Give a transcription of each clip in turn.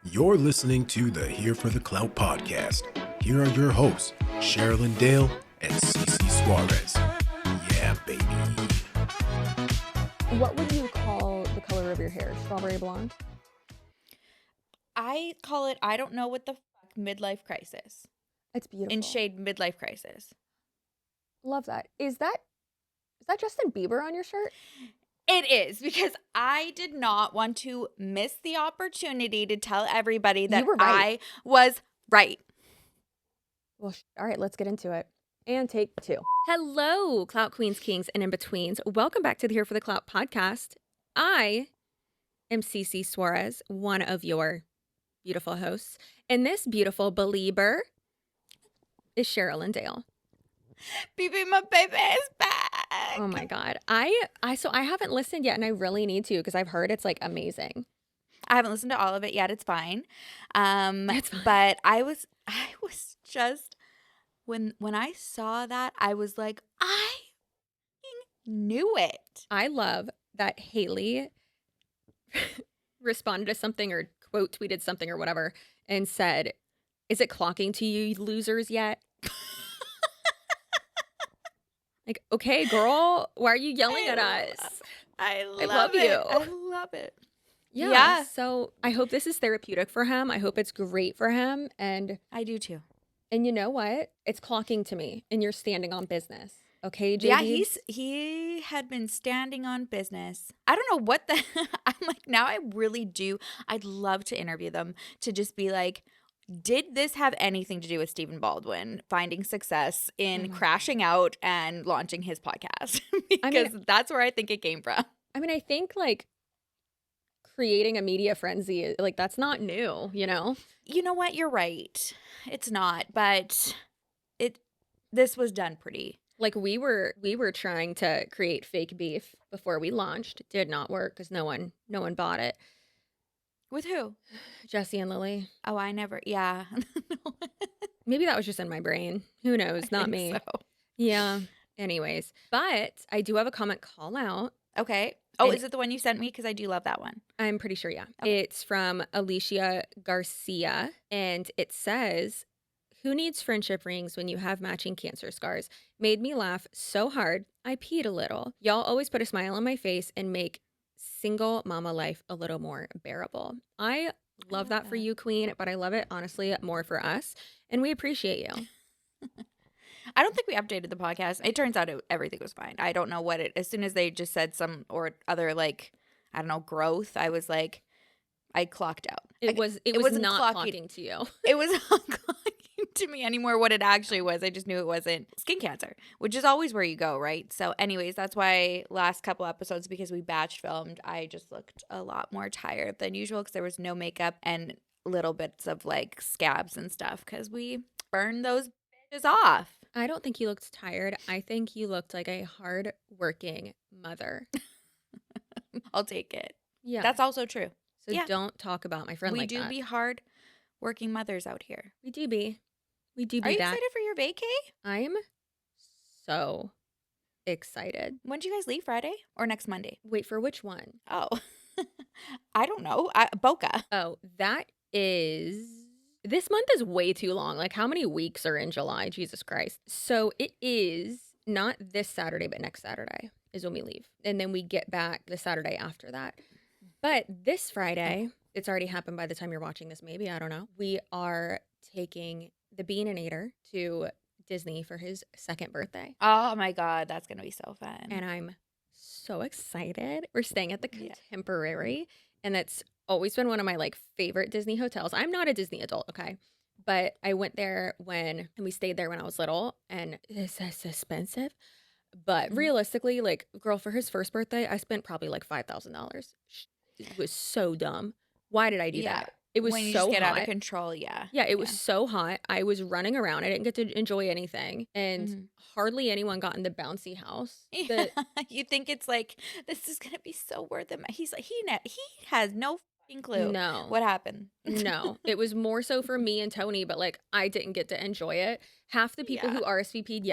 You're listening to the Here for the Clout podcast. Here are your hosts, Sherilyn Dale and Cece Suarez. Yeah, baby. What would you call the color of your hair? Strawberry blonde? I call it, I don't know what the fuck, midlife crisis. It's beautiful. In shade midlife crisis. Love that. Is that Justin Bieber on your shirt? It is, because I did not want to miss the opportunity to tell everybody that You were right. I was right. Well, all right, let's get into it. And take two. Hello, Clout Queens, Kings, and In-Betweens. Welcome back to the Here for the Clout podcast. I am Cece Suarez, one of your beautiful hosts. And this beautiful believer is Sherilyn Dale. BB, my baby is back. Oh my God. I haven't listened yet, and I really need to because I've heard it's like amazing. I haven't listened to all of it yet. It's fine. It's fine. But I was just, when I saw that, I was like, I knew it. I love that Haley responded to something or quote tweeted something or whatever and said, "Is it clocking to you losers yet?" Like, okay, girl, why are you yelling at us? I love it. you. I love it. Yeah. So I hope this is therapeutic for him. I hope it's great for him. And I do too. you know what? It's clocking to me, and you're standing on business. Okay, JD? Yeah, he had been standing on business. I don't know what the I'm like, now I really do. I'd love to interview them to just be like, did this have anything to do with Stephen Baldwin finding success in crashing out and launching his podcast? Because that's where I think it came from. I mean, I think like creating a media frenzy, like that's not new, you know? You know what? You're right. It's not, but this was done pretty. Like we were trying to create fake beef before we launched. It did not work because no one bought it. With who? Jesse and Lily. Oh, I never. Yeah. Maybe that was just in my brain. Who knows? Not me. So. Yeah. Anyways, but I do have a comment call out. Okay. Oh, And- is it the one you sent me? Because I do love that one. I'm pretty sure, yeah. Okay. It's from Alicia Garcia, and it says, "Who needs friendship rings when you have matching cancer scars? Made me laugh so hard, I peed a little. Y'all always put a smile on my face and make single mama life a little more bearable." I love that for you, Queen, but I love it, honestly, more for us, and we appreciate you. I don't think we updated the podcast. It turns out everything was fine. I don't know what it, as soon as they just said some or other, like, I don't know, growth, I was like, I clocked out. It was wasn't not clocking to you. It was not clocking to me anymore what it actually was. I just knew it wasn't skin cancer, which is always where you go, right? So anyways, that's why last couple episodes, because we batch filmed, I just looked a lot more tired than usual because there was no makeup and little bits of like scabs and stuff because we burned those bitches off. I don't think you looked tired. I think you looked like a hard-working mother. I'll take it. Yeah. That's also true. So yeah. don't talk about my friend We like do that. be hard working mothers out here. We do be Are you that. excited for your vacay? I'm so excited. When do you guys leave? Friday or next Monday? Wait, for which one? Oh, I don't know. Boca. Oh, that is... This month is way too long. Like, how many weeks are in July? Jesus Christ. So it is not this Saturday, but next Saturday is when we leave. And then we get back the Saturday after that. But this Friday, it's already happened by the time you're watching this, maybe. I don't know. We are taking the Beaninator to Disney for his 2nd birthday. Oh my God, that's going to be so fun. And I'm so excited. We're staying at the Contemporary, and it's always been one of my like favorite Disney hotels. I'm not a Disney adult, okay? But I went there and we stayed there when I was little, and it's expensive. But realistically, like, girl, for his 1st birthday, I spent probably like $5,000. It was so dumb. Why did I do that? It was when you so just get hot. out of control, yeah. Yeah, it was so hot. I was running around. I didn't get to enjoy anything. And hardly anyone got in the bouncy house. You think it's like, this is going to be so worth it. He's like, he has no fucking clue No. what happened. No, it was more so for me and Tony, but like I didn't get to enjoy it. Half the people who RSVP'd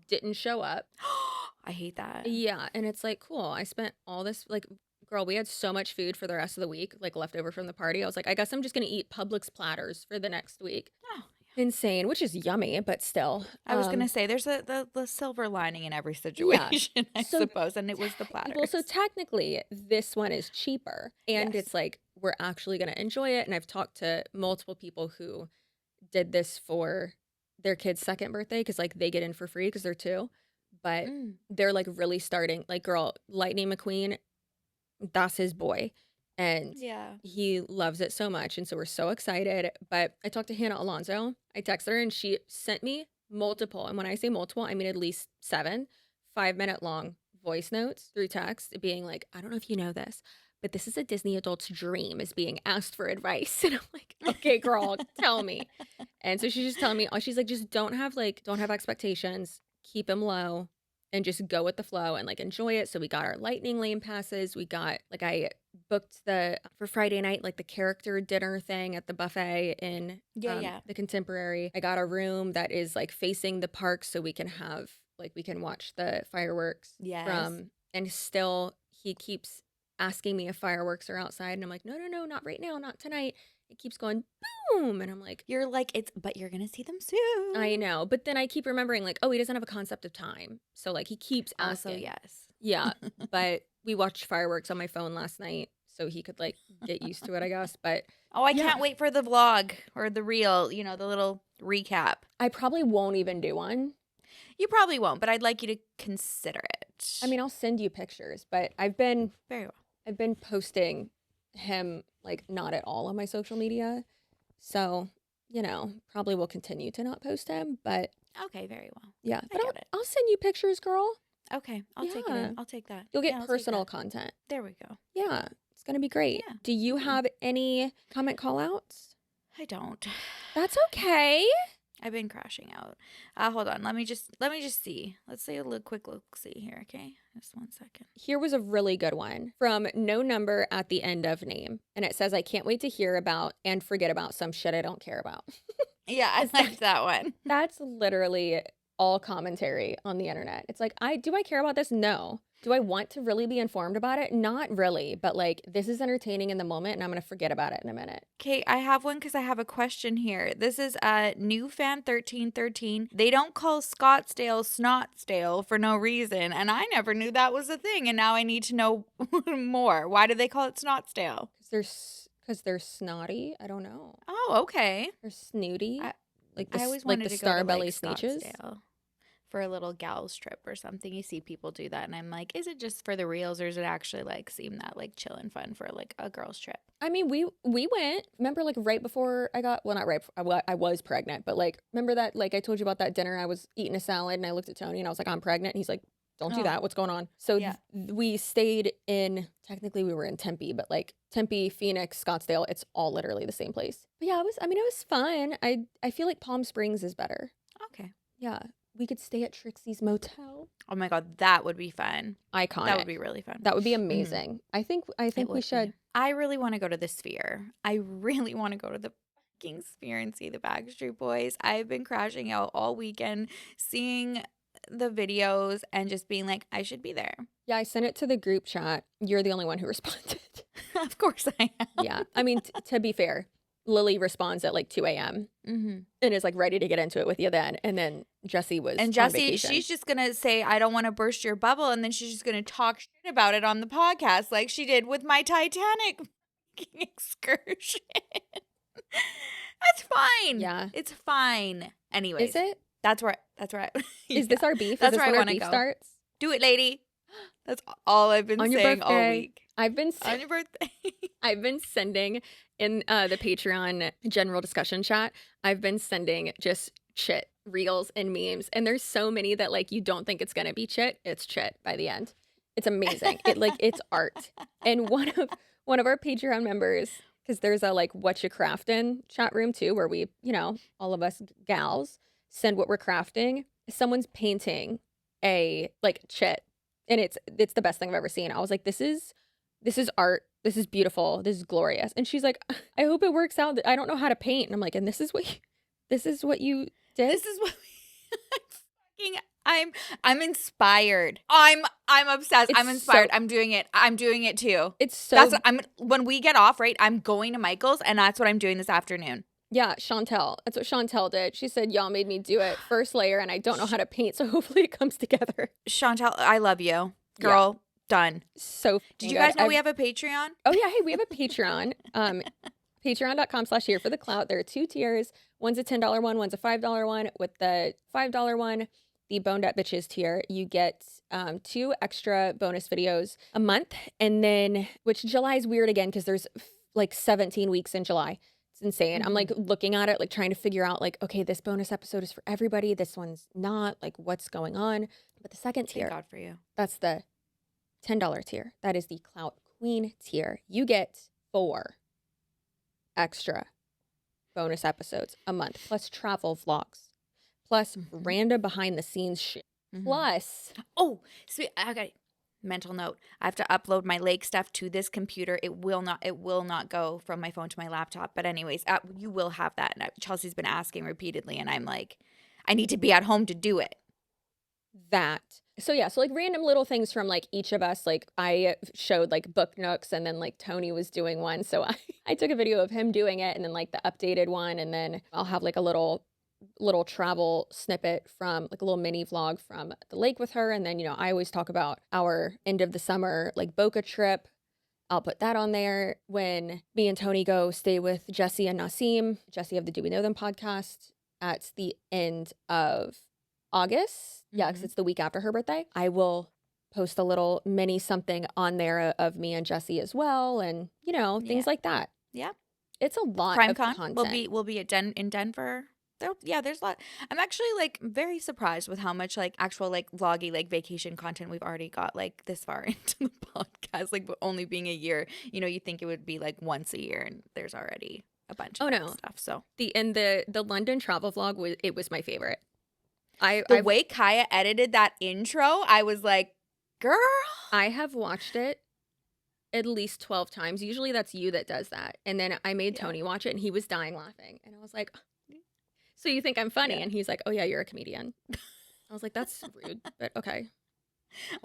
didn't show up. I hate that. Yeah, and it's like, cool. I spent all this, like, girl, we had so much food for the rest of the week, like left over from the party. I was like, I guess I'm just going to eat Publix platters for the next week. Oh, Insane, which is yummy, but still. I was gonna say there's the silver lining in every situation, I suppose, and it was the platters. Well, so technically, this one is cheaper, and Yes. it's like we're actually gonna enjoy it. And I've talked to multiple people who did this for their kid's second birthday because like they get in for free because they're 2, but they're like really starting. Like, girl, Lightning McQueen, that's his boy. And Yeah. he loves it so much. And so we're so excited. But I talked to Hannah Alonso. I texted her and she sent me multiple. And when I say multiple, I mean at least 7 5-minute long voice notes through text being like, I don't know if you know this, but this is a Disney adult's dream, is being asked for advice. And I'm like, okay, girl, tell me. And so she's just telling me, she's like, just don't have expectations, keep them low and just go with the flow and like enjoy it. So we got our lightning lane passes. We got like, I booked for Friday night, like the character dinner thing at the buffet in the Contemporary. I got a room that is like facing the park so we can watch the fireworks. Yes. And still he keeps asking me if fireworks are outside. And I'm like, no, not right now, not tonight. It keeps going boom. And I'm like, You're like, but you're going to see them soon. I know. But then I keep remembering like, oh, he doesn't have a concept of time. So like he keeps asking. Also, yes. Yeah. But we watched fireworks on my phone last night so he could like get used to it, I guess. But I can't wait for the vlog or the reel, the little recap. I probably won't even do one. You probably won't, but I'd like you to consider it. I mean, I'll send you pictures, but I've been very well. I've been posting him like not at all on my social media. So, probably will continue to not post him, but okay, very well. Yeah. I get it. I'll send you pictures, girl. Okay, I'll take it in. I'll take that. You'll get personal content. There we go. Yeah, it's going to be great. Yeah. Do you have any comment call outs? I don't. That's okay. I've been crashing out. Hold on. Let me just see. Let's say a quick look see here, okay? Just 1 second. Here was a really good one from no number at the end of name. And it says, I can't wait to hear about and forget about some shit I don't care about. Yeah, I liked that one. That's literally all commentary on the internet. It's like, do I care about this? No. Do I want to really be informed about it? Not really, but like this is entertaining in the moment and I'm going to forget about it in a minute. Okay, I have one because I have a question here. This is new fan 1313. They don't call Scottsdale Snotsdale for no reason, and I never knew that was a thing, and now I need to know more. Why do they call it Snotsdale? Because they're snotty. I don't know. Oh, okay. They're snooty. I always like wanted the to go to Starbelly like Sneeches. Scottsdale for a little gals trip or something. You see people do that, and I'm like, is it just for the reels, or does it actually like seem that like chill and fun for like a girls trip? I mean, we went. Remember, like right before I got not right. I was pregnant, but like remember that like I told you about that dinner. I was eating a salad and I looked at Tony and I was like, I'm pregnant. And he's like, don't do that. What's going on? So we stayed in. Technically, we were in Tempe, but like Tempe, Phoenix, Scottsdale, it's all literally the same place. But yeah, it was fun. I feel like Palm Springs is better. Okay. Yeah. We could stay at Trixie's Motel. Oh my God, that would be fun. Iconic. That would be really fun. That would be amazing. Mm-hmm. I think we should. I really want to go to the Sphere. I really want to go to the fucking Sphere and see the Backstreet Boys. I've been crashing out all weekend, seeing the videos and just being like, I should be there. Yeah, I sent it to the group chat. You're the only one who responded. Of course I am. Yeah. I mean, to be fair, Lily responds at like 2 a.m. Mm-hmm. and is like ready to get into it with you then. And then Jessie was And Jessie, she's just going to say, I don't want to burst your bubble. And then she's just going to talk shit about it on the podcast like she did with my Titanic excursion. That's fine. Yeah. It's fine. Anyways. Is it? That's right. Is this our beef? That's is this where when I our want to beef go. starts? Do it, lady. That's all I've been on your saying birthday. all week. On your birthday. I've been sending in the Patreon general discussion chat. I've been sending just chit reels and memes, and there's so many that like you don't think it's gonna be chit. It's chit by the end. It's amazing. It's art. And one of our Patreon members, because there's a like what you crafting chat room too, where we all of us gals send what we're crafting. Someone's painting a like chit, and it's the best thing I've ever seen. I was like, this is art. This is beautiful. This is glorious. And she's like, I hope it works out. I don't know how to paint. And I'm like, and this is what you did? This is what I'm inspired. I'm obsessed. It's I'm inspired. so- I'm doing it. I'm doing it too. It's so That's what when we get off, right? I'm going to Michael's and that's what I'm doing this afternoon. Yeah, Chantel. That's what Chantel did. She said, y'all made me do it first layer and I don't know how to paint, so hopefully it comes together. Chantel, I love you. Girl, done. So Did you guys know we have a Patreon? Oh yeah, hey, we have a Patreon. Patreon.com/here for the clout. There are 2 tiers. One's a $10 one, one's a $5 one. With the $5 one, the Boned Up Bitches tier, you get 2 extra bonus videos a month. And then, which July is weird again because there's like 17 weeks in July. It's insane. I'm like looking at it, like trying to figure out like, okay, this bonus episode is for everybody. This one's not. Like, what's going on? But the second tier, Thank God for you. that's the $10 tier. That is the Clout Queen tier. You get 4 extra bonus episodes a month, plus travel vlogs, plus random behind the scenes shit, plus Oh, sweet. Okay. Mental note. I have to upload my lake stuff to this computer. It will not go from my phone to my laptop. But anyways, you will have that. And Chelsea's been asking repeatedly and I'm like, I need to be at home to do it. that. So yeah, so like random little things from like each of us. Like I showed like book nooks and then like Tony was doing one. So I took a video of him doing it and then like the updated one. And then I'll have like a little travel snippet from like a little mini vlog from the lake with her. And then, you know, I always talk about our end of the summer like Boca trip. I'll put that on there when me and Tony go stay with Jesse and Nasim, Jesse of the Do We Know Them podcast at the end of August. Yeah, because it's the week after her birthday. I will post a little mini something on there of me and Jesse as well. And, you know, things like that. Yeah. It's a lot of CrimeCon content. will be in Denver. There's a lot. I'm actually like very surprised with how much like actual like vloggy like vacation content we've already got like this far into the podcast. Like only being a year, you know, you think it would be like once a year, and there's already a bunch of stuff. So the London travel vlog was my favorite. The way Kaya edited that intro, I was like, girl. I have watched it at least 12 times. Usually that's you that does that. And then I made Tony watch it and he was dying laughing. And I was like, so you think I'm funny? And he's like, oh yeah, you're a comedian. I was like, that's rude, but okay.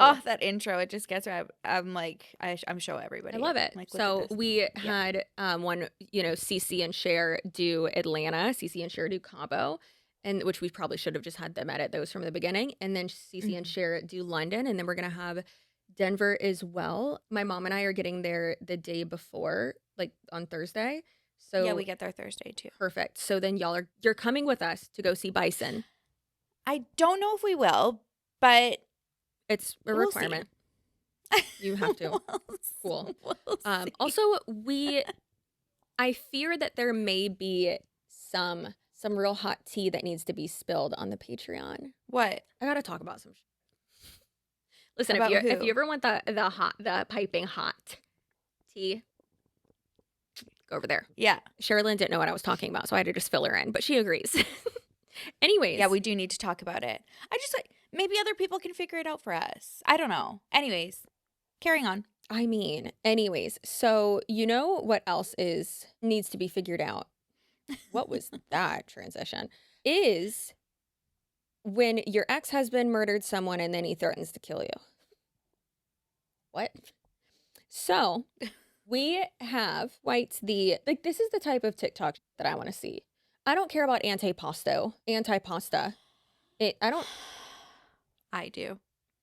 Oh, that intro, it just gets me. I'm like, I'm show everybody. I love it. Like, so we had one, you know, Cece and Cher do Atlanta, Cece and Cher do Cabo, and which we probably should have just had them edit those from the beginning. And then Cece and Cher do London, and then we're going to have Denver as well. My mom and I are getting there the day before, like on Thursday. So yeah, we get there Thursday too. Perfect. So then you're coming with us to go see Bison. I don't know if we will, but it's a requirement. You have to. Cool. Also, I fear that there may be some real hot tea that needs to be spilled on the Patreon. What? I gotta talk about some. Listen, about if you ever want the piping hot tea, go over there. Yeah. Sherilyn didn't know what I was talking about, so I had to just fill her in, but she agrees. Anyways. Yeah, we do need to talk about it. I just like maybe other people can figure it out for us. I don't know. Anyways, carrying on. Anyways, so you know what else needs to be figured out? What was that transition? Is when your ex-husband murdered someone and then he threatens to kill you. What? So we have this is the type of TikTok that I want to see. I don't care about anti-pasta. I do.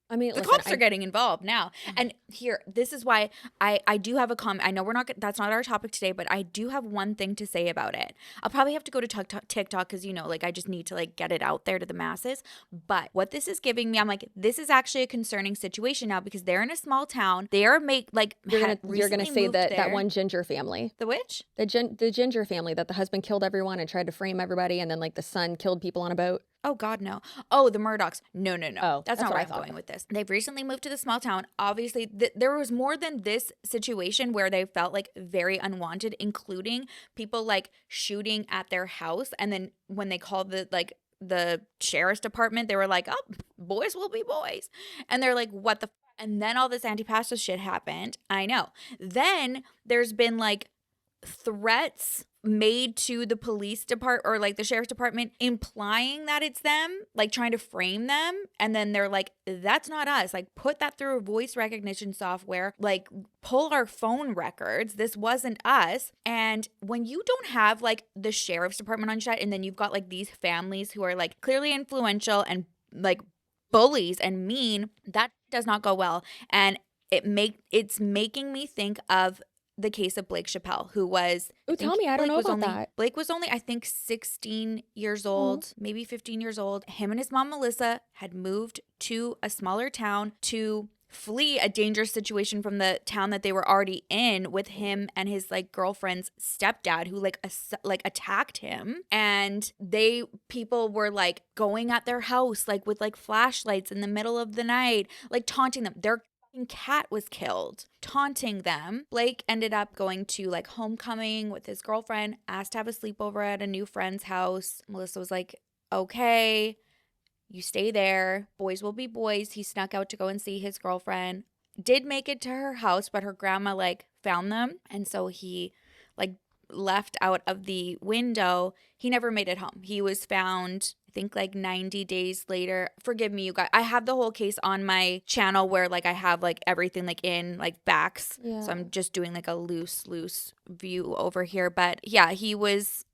I mean, the cops are getting involved now. And here, this is why I do have a comment. I know that's not our topic today, but I do have one thing to say about it. I'll probably have to go to TikTok because, you know, like I just need to like get it out there to the masses. But what this is giving me, I'm like, this is actually a concerning situation now because they're in a small town. They are you're gonna say that one Ginger family. The which? The Ginger family that the husband killed everyone and tried to frame everybody, and then like the son killed people on a boat. Oh, God, no. Oh, the Murdochs. No. Oh, that's not where I'm going with this. They've recently moved to the small town. Obviously, there was more than this situation where they felt like very unwanted, including people like shooting at their house. And then when they called the sheriff's department, they were like, oh, boys will be boys. And they're like, what the And then all this anti-pasta shit happened. I know. Then there's been like threats made to the police department or like the sheriff's department, implying that it's them, like trying to frame them. And then they're like, that's not us. Like, put that through voice recognition software, like pull our phone records. This wasn't us. And when you don't have like the sheriff's department on set, and then you've got like these families who are like clearly influential and like bullies and mean, that does not go well. And it's making me think of the case of Blake Chappelle, who was... Oh, tell me. I don't know about that. Blake was only, I think, 16 years old, maybe 15 years old. Him and his mom, Melissa, had moved to a smaller town to flee a dangerous situation from the town that they were already in, with him and his like girlfriend's stepdad, who like attacked him. And people were like going at their house like with like flashlights in the middle of the night, like taunting them. Their cat was killed, taunting them. Blake ended up going to like homecoming with his girlfriend, asked to have a sleepover at a new friend's house. Melissa was like, okay, you stay there. Boys will be boys. He snuck out to go and see his girlfriend. Did make it to her house, but her grandma like found them. And so he like left out of the window. He never made it home. He was found, I think, like 90 days later. Forgive me, you guys. I have the whole case on my channel where like I have like everything like in like facts. Yeah. So I'm just doing like a loose view over here. But yeah, he was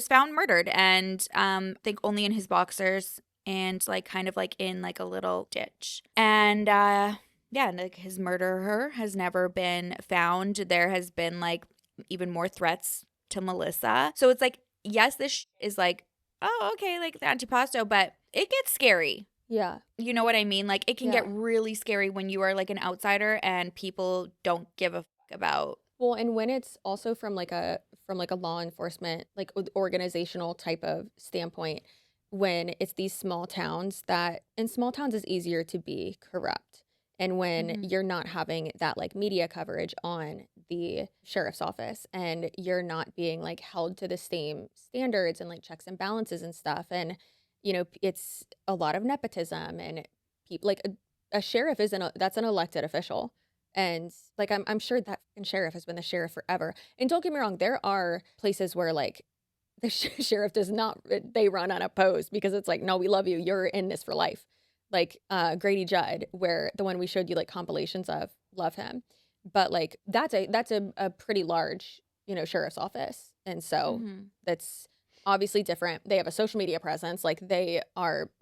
found murdered, and I think only in his boxers, and like kind of like in like a little ditch. And yeah, like his murderer has never been found. There has been like even more threats to Melissa. So it's like, yes, this is like, oh, okay, like the antipasto, but it gets scary. Yeah. You know what I mean? Like, it can get really scary when you are like an outsider and people don't give a fuck about. Well, and when it's also from like a law enforcement, like organizational type of standpoint, when it's these small towns, that in small towns is easier to be corrupt. And when you're not having that like media coverage on the sheriff's office, and you're not being like held to the same standards and like checks and balances and stuff. And, you know, it's a lot of nepotism, and people like a sheriff that's an elected official. And like, I'm sure that sheriff has been the sheriff forever. And don't get me wrong, there are places where like the sheriff does not, they run unopposed because it's like, no, we love you. You're in this for life. Like Grady Judd, where the one we showed you like compilations of, love him. But like that's a pretty large, you know, sheriff's office. And so that's obviously different. They have a social media presence. Like they're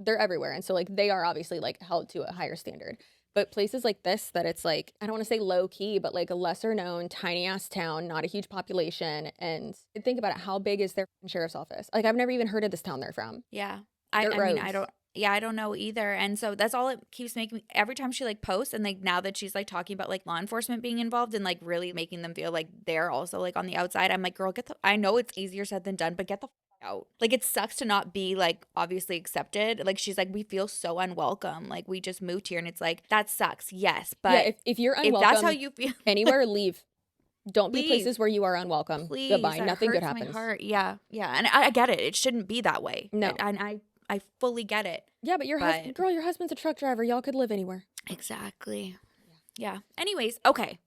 everywhere. And so like they are obviously like held to a higher standard. But places like this, that it's like, I don't want to say low key, but like a lesser known tiny ass town, not a huge population. And think about it. How big is their sheriff's office? Like I've never even heard of this town they're from. Yeah. I mean, I don't know either. And so that's all it keeps making me, every time she like posts, and like now that she's like talking about like law enforcement being involved and like really making them feel like they're also like on the outside, I'm like, girl, I know it's easier said than done, but get the out. Like, it sucks to not be like obviously accepted. Like, she's like, we feel so unwelcome. Like, we just moved here, and it's like, that sucks. Yes. But yeah, if you're unwelcome, if that's how you feel anywhere, leave. Don't be Please. places where you are unwelcome. Please, Goodbye. that Nothing good hurts happens. my heart. Yeah. Yeah. And I get it. It shouldn't be that way. No. And I fully get it. Yeah, but your husband's a truck driver. Y'all could live anywhere. Exactly. Yeah. Anyways, okay.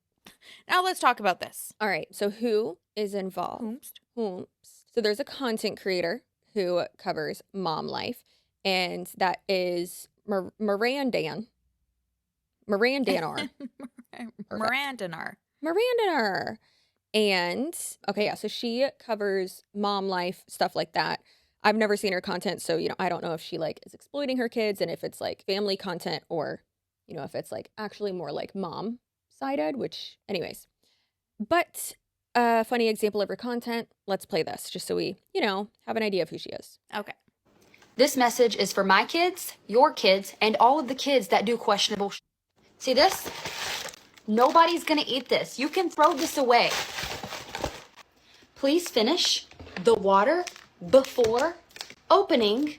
Now let's talk about this. All right. So who is involved? Whomst. So there's a content creator who covers mom life, and that is Mirandanar. Mirandanar. And okay, yeah, so she covers mom life, stuff like that. I've never seen her content, so I don't know if she like is exploiting her kids, and if it's like family content, or if it's like actually more like mom sided, which anyways. But a funny example of her content, let's play this just so we, have an idea of who she is. Okay. This message is for my kids, your kids, and all of the kids that do questionable See this? Nobody's gonna eat this. You can throw this away. Please finish the water before opening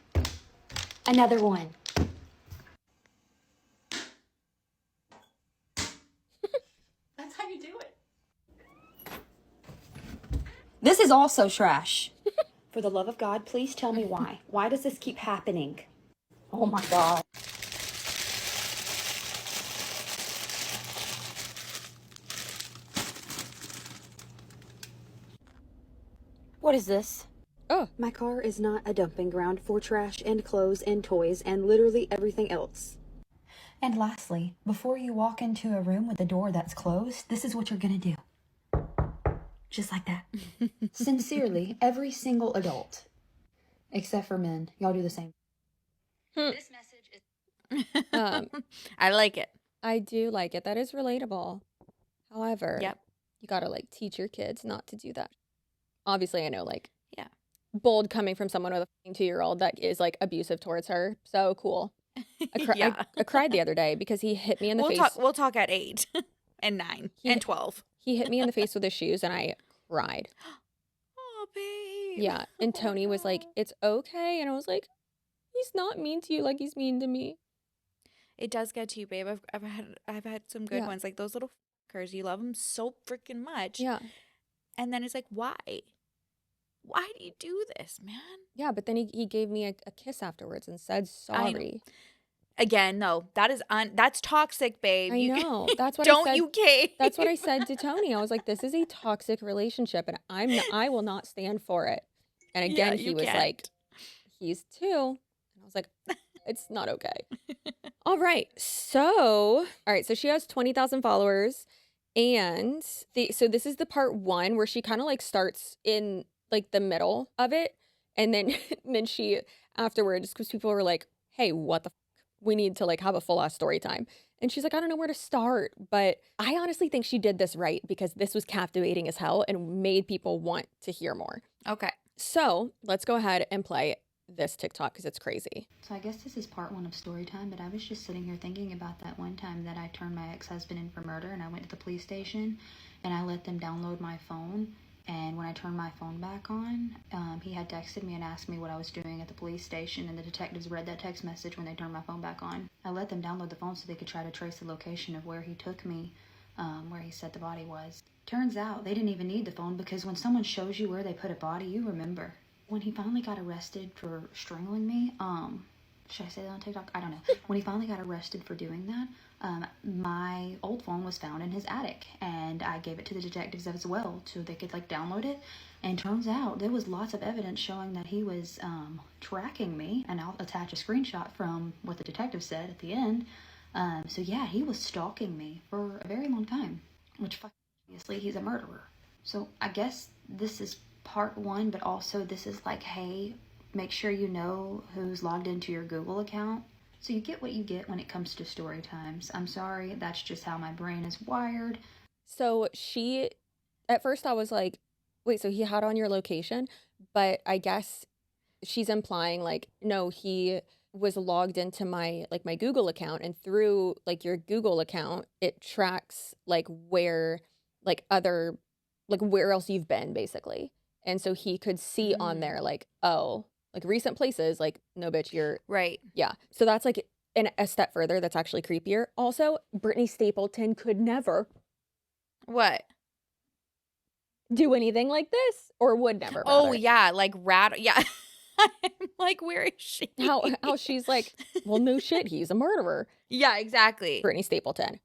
another one. That's how you do it. This is also trash. For the love of God, please tell me why. Why does this keep happening? Oh my God. What is this? Oh, My car is not a dumping ground for trash and clothes and toys and literally everything else. And lastly, before you walk into a room with a door that's closed, this is what you're gonna do. Just like that. Sincerely, every single adult. Except for men. Y'all do the same. This message is... I like it. I do like it. That is relatable. However, Yep. you gotta like teach your kids not to do that. Obviously, I know like Yeah. bold coming from someone with a 2-year-old that is like abusive towards her. So cool. Yeah. I cried the other day because he hit me in the face. We'll talk at 8 and 9 and 12. He hit me in the face with his shoes and I cried. Oh, babe. Yeah. And Tony was like, "It's okay." And I was like, "He's not mean to you like he's mean to me." It does get to you, babe. I've had some good Yeah. ones, like those little fuckers. You love them so freaking much. Yeah. And then it's like, why? Why do you do this, man? Yeah. But then he gave me a kiss afterwards and said sorry. Again, no, that's toxic, babe. I know. That's what Don't I said. you, Kate? That's what I said to Tony. I was like, "This is a toxic relationship, and I will not stand for it." And again, Yeah, he you was can't. like, "He's 2," and I was like, "It's not okay." All right, so she has 20,000 followers, and so this is the part 1 where she kind of like starts in like the middle of it, and then then she afterwards, because people were like, "Hey, what the." We need to like have a full ass story time. And she's like, "I don't know where to start." But I honestly think she did this right because this was captivating as hell and made people want to hear more. Okay. So let's go ahead and play this TikTok because it's crazy. So I guess this is part 1 of story time, but I was just sitting here thinking about that one time that I turned my ex-husband in for murder and I went to the police station and I let them download my phone. And when I turned my phone back on, he had texted me and asked me what I was doing at the police station, and the detectives read that text message when they turned my phone back on. I let them download the phone so they could try to trace the location of where he took me, where he said the body was. Turns out they didn't even need the phone because when someone shows you where they put a body, you remember. When he finally got arrested for strangling me, should I say that on TikTok? I don't know. When he finally got arrested for doing that, my old phone was found in his attic, and I gave it to the detectives as well so they could like download it. And turns out there was lots of evidence showing that he was tracking me, and I'll attach a screenshot from what the detective said at the end. So yeah, he was stalking me for a very long time, which obviously he's a murderer. So I guess this is part 1, but also this is like, hey, make sure you know who's logged into your Google account. So you get what you get when it comes to story times. I'm sorry, that's just how my brain is wired. So at first I was like, wait, so he had on your location? But I guess she's implying like, no, he was logged into my Google account, and through like your Google account, it tracks like where where else you've been basically. And so he could see on there like, oh, like recent places, like, no, bitch, you're Right. yeah. So that's like a step further. That's actually creepier. Also, Brittany Stapleton could never What? do anything like this, or would never. Oh, rather. yeah. Like rat. Yeah. I'm like, where is she? How she's like, well, no shit, he's a murderer. Yeah, exactly. Brittany Stapleton.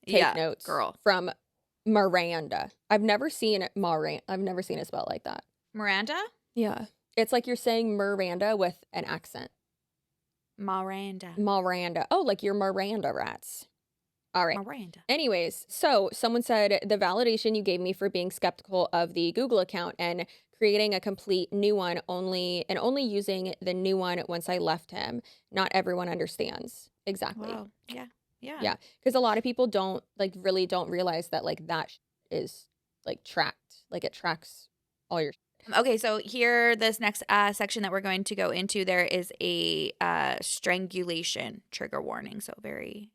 Take notes, girl. from Miranda. I've never seen it spelled like that. Miranda? Yeah. It's like you're saying Miranda with an accent. Miranda. Miranda. Oh, like your Miranda rats. All right. Miranda. Anyways, so someone said the validation you gave me for being skeptical of the Google account and creating a complete new one only using the new one once I left him. Not everyone understands. Exactly. Wow. Yeah. Yeah. Yeah. Because a lot of people don't realize that like that is like tracked. Like it tracks all your. Okay, so here, this next section that we're going to go into, there is a strangulation trigger warning. So very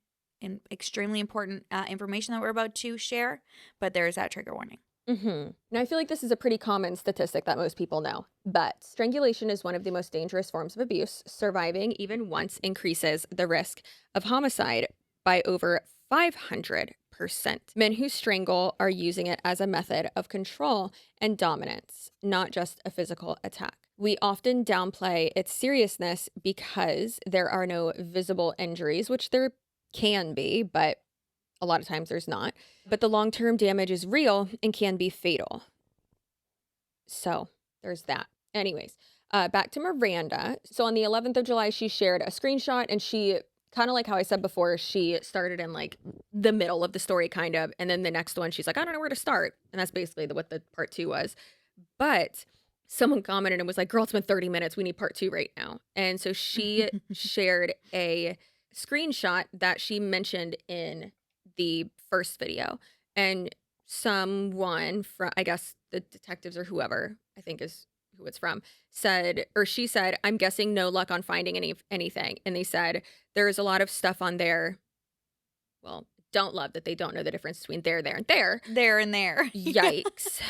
extremely important information that we're about to share, but there is that trigger warning. Mm-hmm. Now, I feel like this is a pretty common statistic that most people know, but strangulation is one of the most dangerous forms of abuse. Surviving even once increases the risk of homicide by over 500%. Men who strangle are using it as a method of control and dominance, not just a physical attack. We often downplay its seriousness because there are no visible injuries, which there can be, but a lot of times there's not. But the long-term damage is real and can be fatal. So there's that. Anyways, back to Miranda. So on the 11th of July, she shared a screenshot, and she, kind of like how I said before, she started in like the middle of the story kind of, and then the next one she's like, I don't know where to start. And that's basically what the part 2 was. But someone commented and was like, girl, it's been 30 minutes. We need part 2 right now. And so she shared a screenshot that she mentioned in the first video. And someone from, I guess the detectives or whoever, I think is who it's from, said, or she said, I'm guessing no luck on finding anything. And they said, there's a lot of stuff on there. Well, don't love that they don't know the difference between there, and there. There and there. Yikes.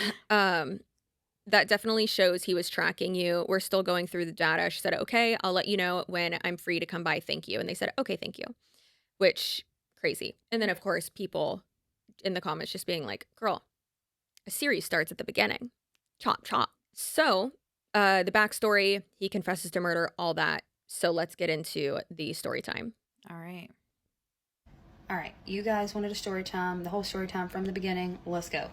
That definitely shows he was tracking you. We're still going through the data. She said, okay, I'll let you know when I'm free to come by. Thank you. And they said, okay, thank you. Which, crazy. And then, of course, people in the comments just being like, girl, a series starts at the beginning. Chop, chop. So, the backstory, he confesses to murder, all that. So let's get into the story time. All right. All right, you guys wanted a story time, the whole story time from the beginning. Let's go.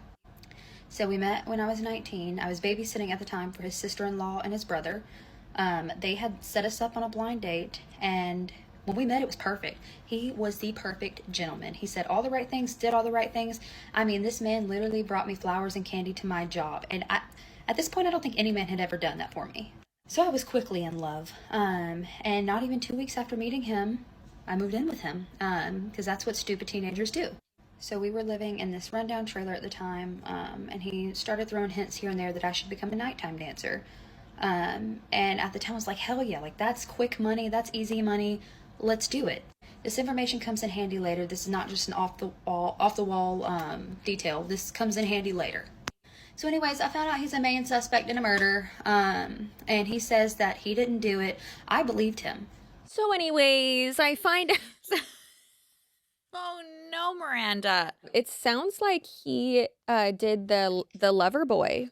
So we met when I was 19. I was babysitting at the time for his sister-in-law and his brother. They had set us up on a blind date, and when we met, it was perfect. He was the perfect gentleman. He said all the right things, did all the right things. I mean, this man literally brought me flowers and candy to my job, and at this point, I don't think any man had ever done that for me. So I was quickly in love, and not even 2 weeks after meeting him, I moved in with him, because that's what stupid teenagers do. So we were living in this rundown trailer at the time, and he started throwing hints here and there that I should become a nighttime dancer. And at the time I was like, hell yeah, like that's quick money, that's easy money, let's do it. This information comes in handy later. This is not just an off the wall detail. This comes in handy later. So anyways, I found out he's a main suspect in a murder, and he says that he didn't do it. I believed him. So anyways, I find Oh no, Miranda. it sounds like he did the lover boy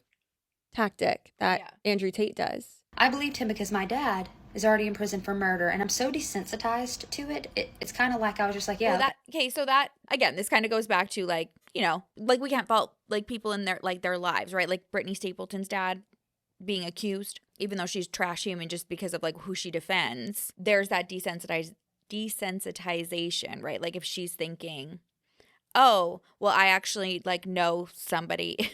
tactic that Andrew Tate does. I believed him because my dad is already in prison for murder, and I'm so desensitized to it. It's kind of like I was just like, yeah. Well, so that again, this kind of goes back to like, you know, like we can't fault like people in their lives, right? Like Brittany Stapleton's dad being accused, even though she's trash human just because of like who she defends. There's that desensitization, right? Like if she's thinking, oh, well, I actually like know somebody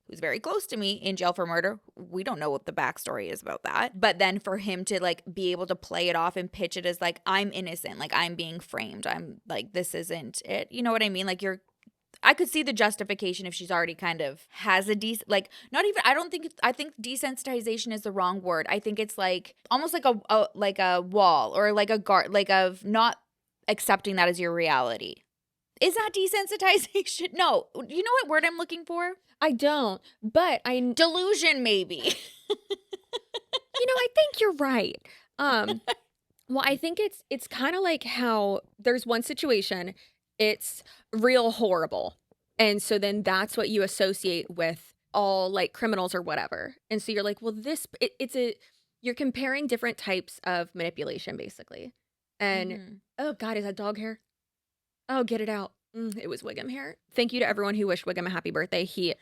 who's very close to me in jail for murder. We don't know what the backstory is about that. But then for him to like be able to play it off and pitch it as like, I'm innocent, like I'm being framed. I'm like, this isn't it. You know what I mean? Like I could see the justification if she's already kind of has a I think desensitization is the wrong word. I think it's like almost like a wall or like a guard, like of not accepting that as your reality. Is that desensitization? No. You know what word I'm looking for? I don't, but delusion maybe. You know, I think you're right. Well, I think it's kind of like how there's one situation, it's real horrible. And so then that's what you associate with all like criminals or whatever. And so you're like, well, you're comparing different types of manipulation basically. And oh God, is that dog hair? Oh, get it out. It was Wiggum hair. Thank you to everyone who wished Wiggum a happy birthday. He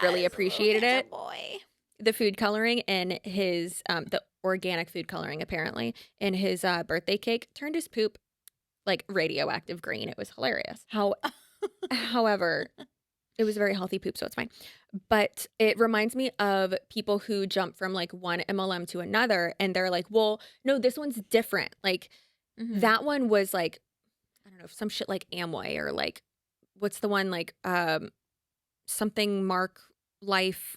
really appreciated it. Boy. The food coloring in his, the organic food coloring apparently, in his birthday cake turned his poop like radioactive green. It was hilarious. However, it was a very healthy poop, so it's fine. But it reminds me of people who jump from like one MLM to another and they're like, well, no, this one's different. Like that one was like, I don't know, some shit like Amway or like, what's the one like something mark life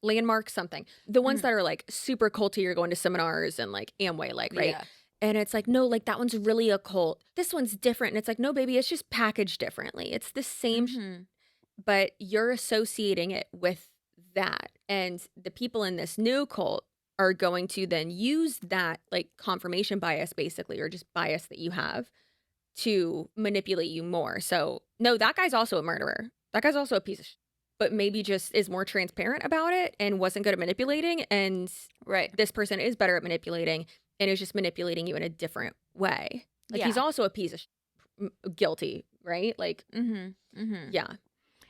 landmark something. The ones that are like super culty, you're going to seminars and like Amway, like, right? Yeah. And it's like, no, like that one's really occult. This one's different. And it's like, no, baby, it's just packaged differently. It's the same, but you're associating it with that. And the people in this new cult are going to then use that like confirmation bias basically, or just bias that you have to manipulate you more. So no, that guy's also a murderer. That guy's also a piece of shit, but maybe just is more transparent about it and wasn't good at manipulating. And this person is better at manipulating and is just manipulating you in a different way. Like he's also a piece of guilty, right? Like,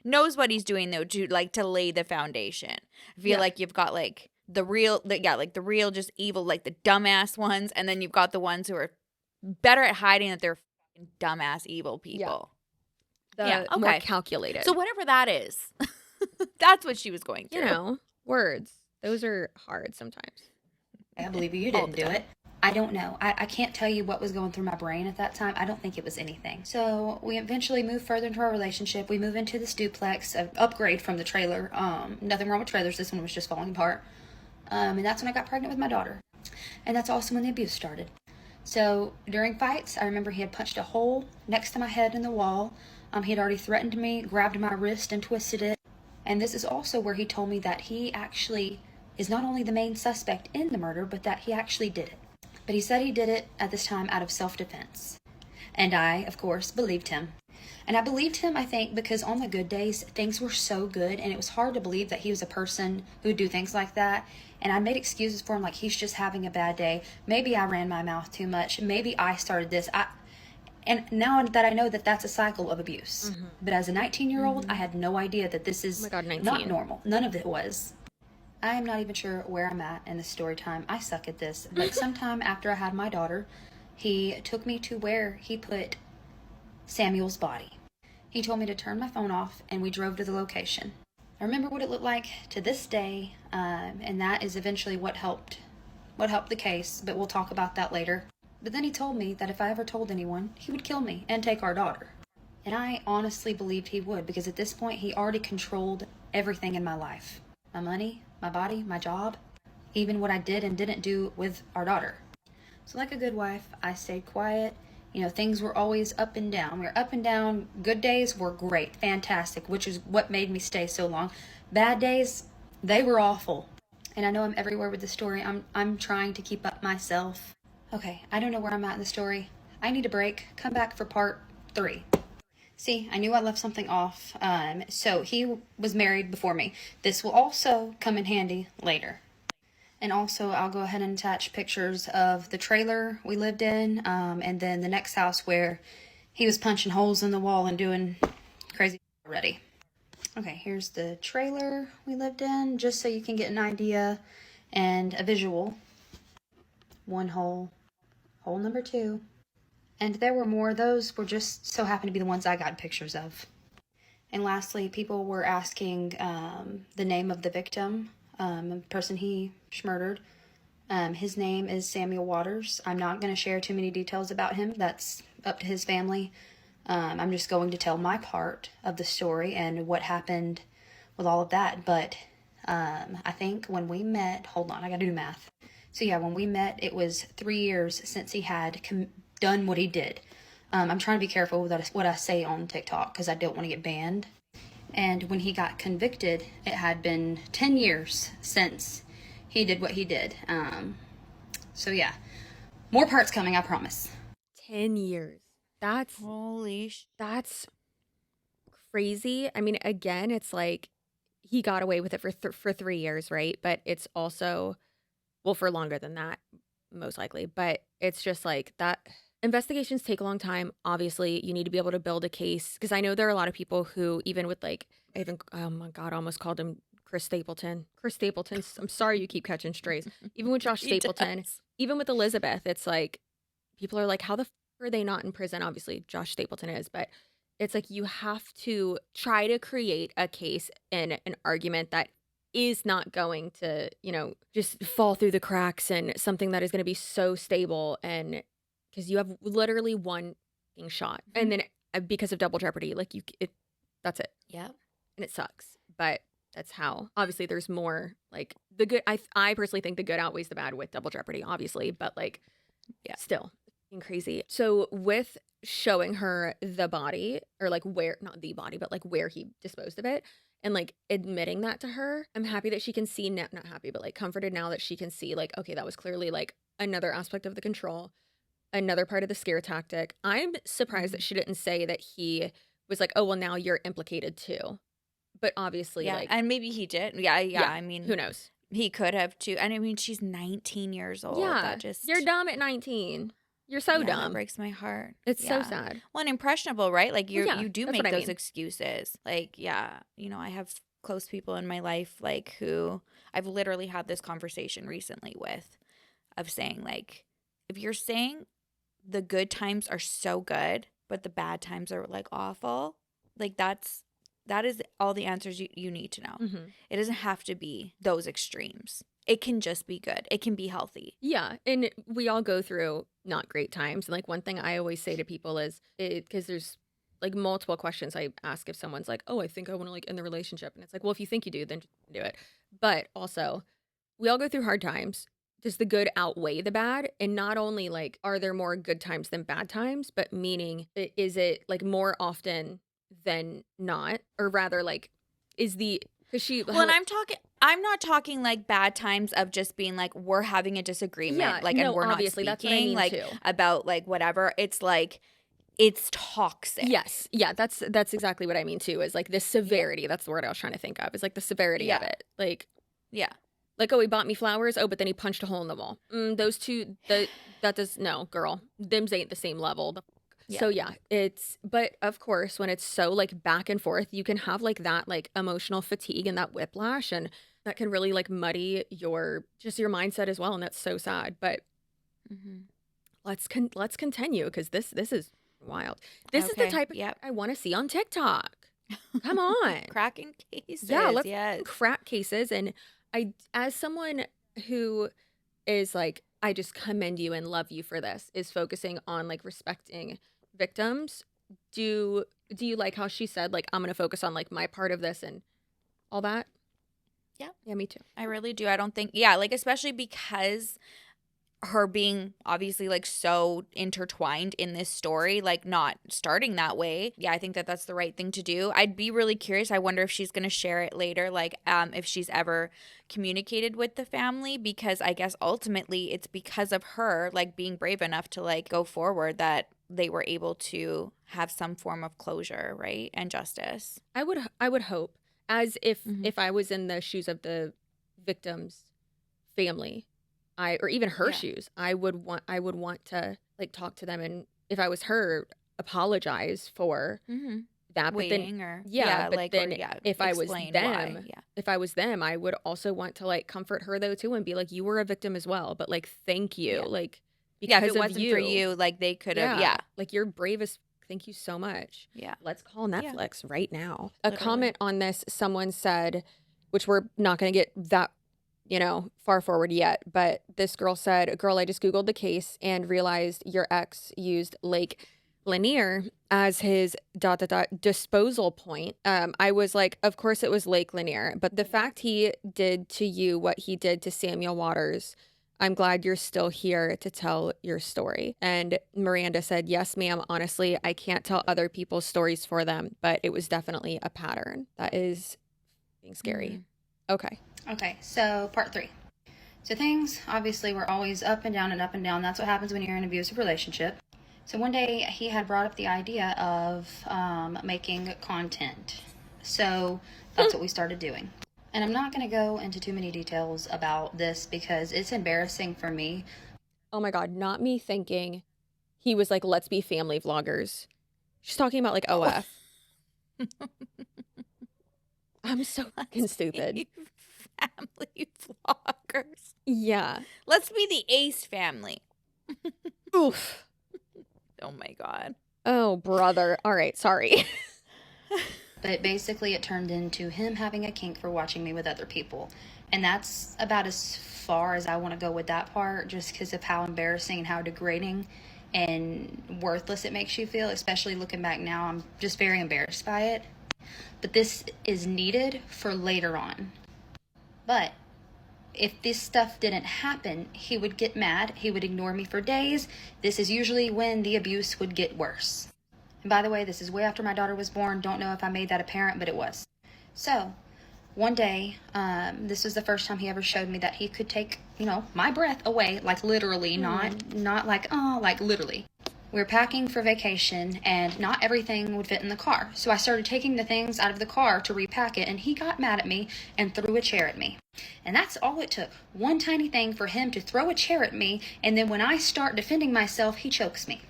knows what he's doing though, to lay the foundation. I feel like you've got like the real just evil, like the dumbass ones, and then you've got the ones who are better at hiding that they're fucking dumbass evil people. The more calculated. So whatever that is, that's what she was going through. You know, words. Those are hard sometimes. I believe you didn't do it. I don't know. I can't tell you what was going through my brain at that time. I don't think it was anything. So we eventually moved further into our relationship. We moved into this duplex, an upgrade from the trailer. Nothing wrong with trailers. This one was just falling apart. And that's when I got pregnant with my daughter. And that's also when the abuse started. So during fights, I remember he had punched a hole next to my head in the wall. He had already threatened me, grabbed my wrist and twisted it. And this is also where he told me that he actually is not only the main suspect in the murder, but that he actually did it. But he said he did it at this time out of self-defense. And I, of course, believed him. And I believed him, I think, because on the good days, things were so good, and it was hard to believe that he was a person who'd do things like that. And I made excuses for him, like he's just having a bad day. Maybe I ran my mouth too much. Maybe I started this. And now that I know that that's a cycle of abuse. Mm-hmm. But as a 19-year-old, I had no idea that this is not normal. None of it was. I am not even sure where I'm at in the story time. I suck at this. But sometime after I had my daughter, he took me to where he put Samuel's body. He told me to turn my phone off, and we drove to the location. I remember what it looked like to this day, and that is eventually what helped the case, but we'll talk about that later. But then he told me that if I ever told anyone, he would kill me and take our daughter. And I honestly believed he would, because at this point, he already controlled everything in my life. My money, my body, my job, even what I did and didn't do with our daughter. So like a good wife, I stayed quiet. You know, things were always up and down. We were up and down. Good days were great, fantastic, which is what made me stay so long. Bad days, they were awful. And I know I'm everywhere with the story. I'm trying to keep up myself. Okay, I don't know where I'm at in the story. I need a break. Come back for part 3. See, I knew I left something off. So he was married before me. This will also come in handy later. And also, I'll go ahead and attach pictures of the trailer we lived in, and then the next house where he was punching holes in the wall and doing crazy already. Okay, here's the trailer we lived in, just so you can get an idea and a visual. One hole, hole number 2. And there were more. Those were just so happened to be the ones I got pictures of. And lastly, people were asking the name of the victim, the person he murdered. His name is Samuel Waters. I'm not going to share too many details about him. That's up to his family. I'm just going to tell my part of the story and what happened with all of that. But I think when we met, hold on, I got to do math. So yeah, when we met, it was 3 years since he had done what he did. I'm trying to be careful with what I say on TikTok because I don't want to get banned. And when he got convicted, it had been 10 years since he did what he did. So yeah, more parts coming, I promise. 10 years. That's crazy. I mean, again, it's like he got away with it for 3 years, right? But it's also, well, for longer than that, most likely. But it's just like that. Investigations take a long time. Obviously, you need to be able to build a case. Because I know there are a lot of people who, even with like, I even, oh my God, I almost called him Chris Stapleton. Chris Stapleton, I'm sorry you keep catching strays. Even with Josh Stapleton, even with Elizabeth, it's like, people are like, how the are they not in prison? Obviously, Josh Stapleton is, but it's like you have to try to create a case and an argument that is not going to, you know, just fall through the cracks and something that is going to be so stable. And because you have literally one shot, and then because of double jeopardy, like that's it. Yeah, and it sucks, but that's how. Obviously, there's more. Like the good. I personally think the good outweighs the bad with double jeopardy, obviously, but like, yeah, still crazy. So with showing her the body, or like where, not the body, but like where he disposed of it, and like admitting that to her, I'm happy that she can see now, not happy, but like comforted now that she can see like, okay, that was clearly like another aspect of the control, another part of the scare tactic. I'm surprised that she didn't say that he was like, oh, well, now you're implicated too. But obviously, yeah, like, and maybe he did. Yeah. I mean, who knows? He could have too. And I mean, she's 19 years old. Yeah, that just, you're dumb at 19. You're so dumb. That breaks my heart. It's so sad. Well, and impressionable, right? Like you do make those mean. excuses. Like, yeah, you know, I have close people in my life like who I've literally had this conversation recently of saying, like, if you're saying the good times are so good, but the bad times are like awful, like that is all the answers you need to know. It doesn't have to be those extremes. It can just be good. It can be healthy. Yeah. And we all go through not great times. And like one thing I always say to people is because there's like multiple questions I ask if someone's like, oh, I think I want to like end the relationship. And it's like, well, if you think you do, then just do it. But also, we all go through hard times. Does the good outweigh the bad? And not only like, are there more good times than bad times, but meaning, is it like more often than not? Or rather, like, is the, because she, well, and I'm not talking like bad times of just being like, we're having a disagreement, yeah, like, no, and we're not obviously, speaking, that's what I mean like, too. about like whatever. It's like, it's toxic. Yes. Yeah, that's exactly what I mean too, is like the severity. That's the word I was trying to think of, is like the severity of it. Like, yeah. Like, oh, he bought me flowers. Oh, but then he punched a hole in the wall. Those two, that does, no, girl. Them's ain't the same level. Yeah. So, yeah, but of course, when it's so, like, back and forth, you can have, like, that, like, emotional fatigue and that whiplash, and that can really, like, muddy your mindset as well, and that's so sad. But let's continue, because this is wild. This is the type of I want to see on TikTok. Come on. Cracking cases. Yeah, let's crack cases. And as someone who is like, I just commend you and love you for this, is focusing on like respecting victims. Do you like how she said, like, I'm going to focus on like my part of this and all that? Yeah. Yeah, me too. I really do. I don't think, like, especially because her being obviously like so intertwined in this story, like not starting that way. Yeah, I think that that's the right thing to do. I'd be really curious. I wonder if she's going to share it later, like if she's ever communicated with the family, because I guess ultimately it's because of her like being brave enough to like go forward that they were able to have some form of closure, right? And justice. I would hope, as if I was in the shoes of the victim's family, or even her shoes, I would want to like talk to them, and if I was her, apologize for that. Waiting, but then, like, then if I was them, why. if I was them, I would also want to like comfort her though too, and be like, you were a victim as well, but like, thank you, like, because if it wasn't for you, like they could have, like you're brave as. Thank you so much. Yeah. Let's call Netflix right now. Literally. A comment on this, someone said, which we're not going to get that far forward yet, but this girl said, girl, I just Googled the case and realized your ex used Lake Lanier as his ... disposal point. I was like, of course it was Lake Lanier, but the fact he did to you what he did to Samuel Waters, I'm glad you're still here to tell your story. And Miranda said, yes, ma'am, honestly, I can't tell other people's stories for them, but it was definitely a pattern. That is being scary. Okay, so part 3. So things obviously were always up and down and up and down. That's what happens when you're in an abusive relationship. So one day he had brought up the idea of making content. So that's what we started doing. And I'm not going to go into too many details about this because it's embarrassing for me. Oh my God, not me thinking he was like, let's be family vloggers. She's talking about like OF. I'm so fucking stupid. Family vloggers. Yeah. Let's be the Ace family. Oof. Oh my God. Oh, brother. All right. Sorry. But basically it turned into him having a kink for watching me with other people. And that's about as far as I want to go with that part, just because of how embarrassing and how degrading and worthless it makes you feel, especially looking back now. I'm just very embarrassed by it. But this is needed for later on. But if this stuff didn't happen, he would get mad. He would ignore me for days. This is usually when the abuse would get worse. And by the way, this is way after my daughter was born. Don't know if I made that apparent, but it was. So, one day, this was the first time he ever showed me that he could take, my breath away, like literally, not like, like literally. We were packing for vacation, and not everything would fit in the car. So I started taking the things out of the car to repack it, and he got mad at me and threw a chair at me. And that's all it took. One tiny thing for him to throw a chair at me, and then when I start defending myself, he chokes me.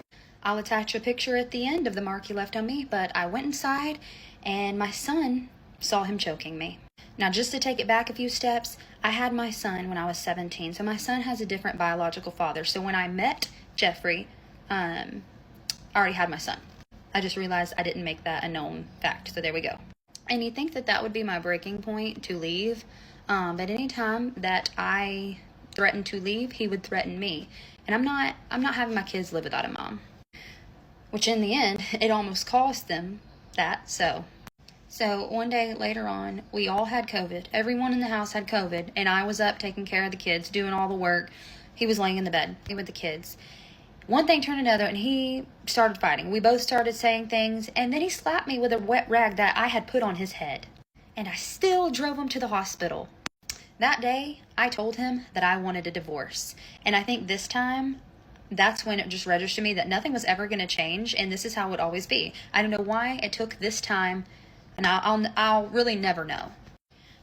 I'll attach a picture at the end of the mark he left on me, but I went inside, and my son saw him choking me. Now, just to take it back a few steps, I had my son when I was 17. So my son has a different biological father. So when I met Jeffrey, I already had my son. I just realized I didn't make that a known fact. So there we go. And you think that that would be my breaking point to leave. But anytime that I threatened to leave, he would threaten me. And I'm not having my kids live without a mom. Which in the end, it almost cost them that. So one day later on, we all had COVID. Everyone in the house had COVID. And I was up taking care of the kids, doing all the work. He was laying in the bed with the kids. One thing turned another, and he started fighting. We both started saying things, and then he slapped me with a wet rag that I had put on his head. And I still drove him to the hospital. That day, I told him that I wanted a divorce. And I think this time, that's when it just registered to me that nothing was ever going to change, and this is how it would always be. I don't know why it took this time, and I'll really never know.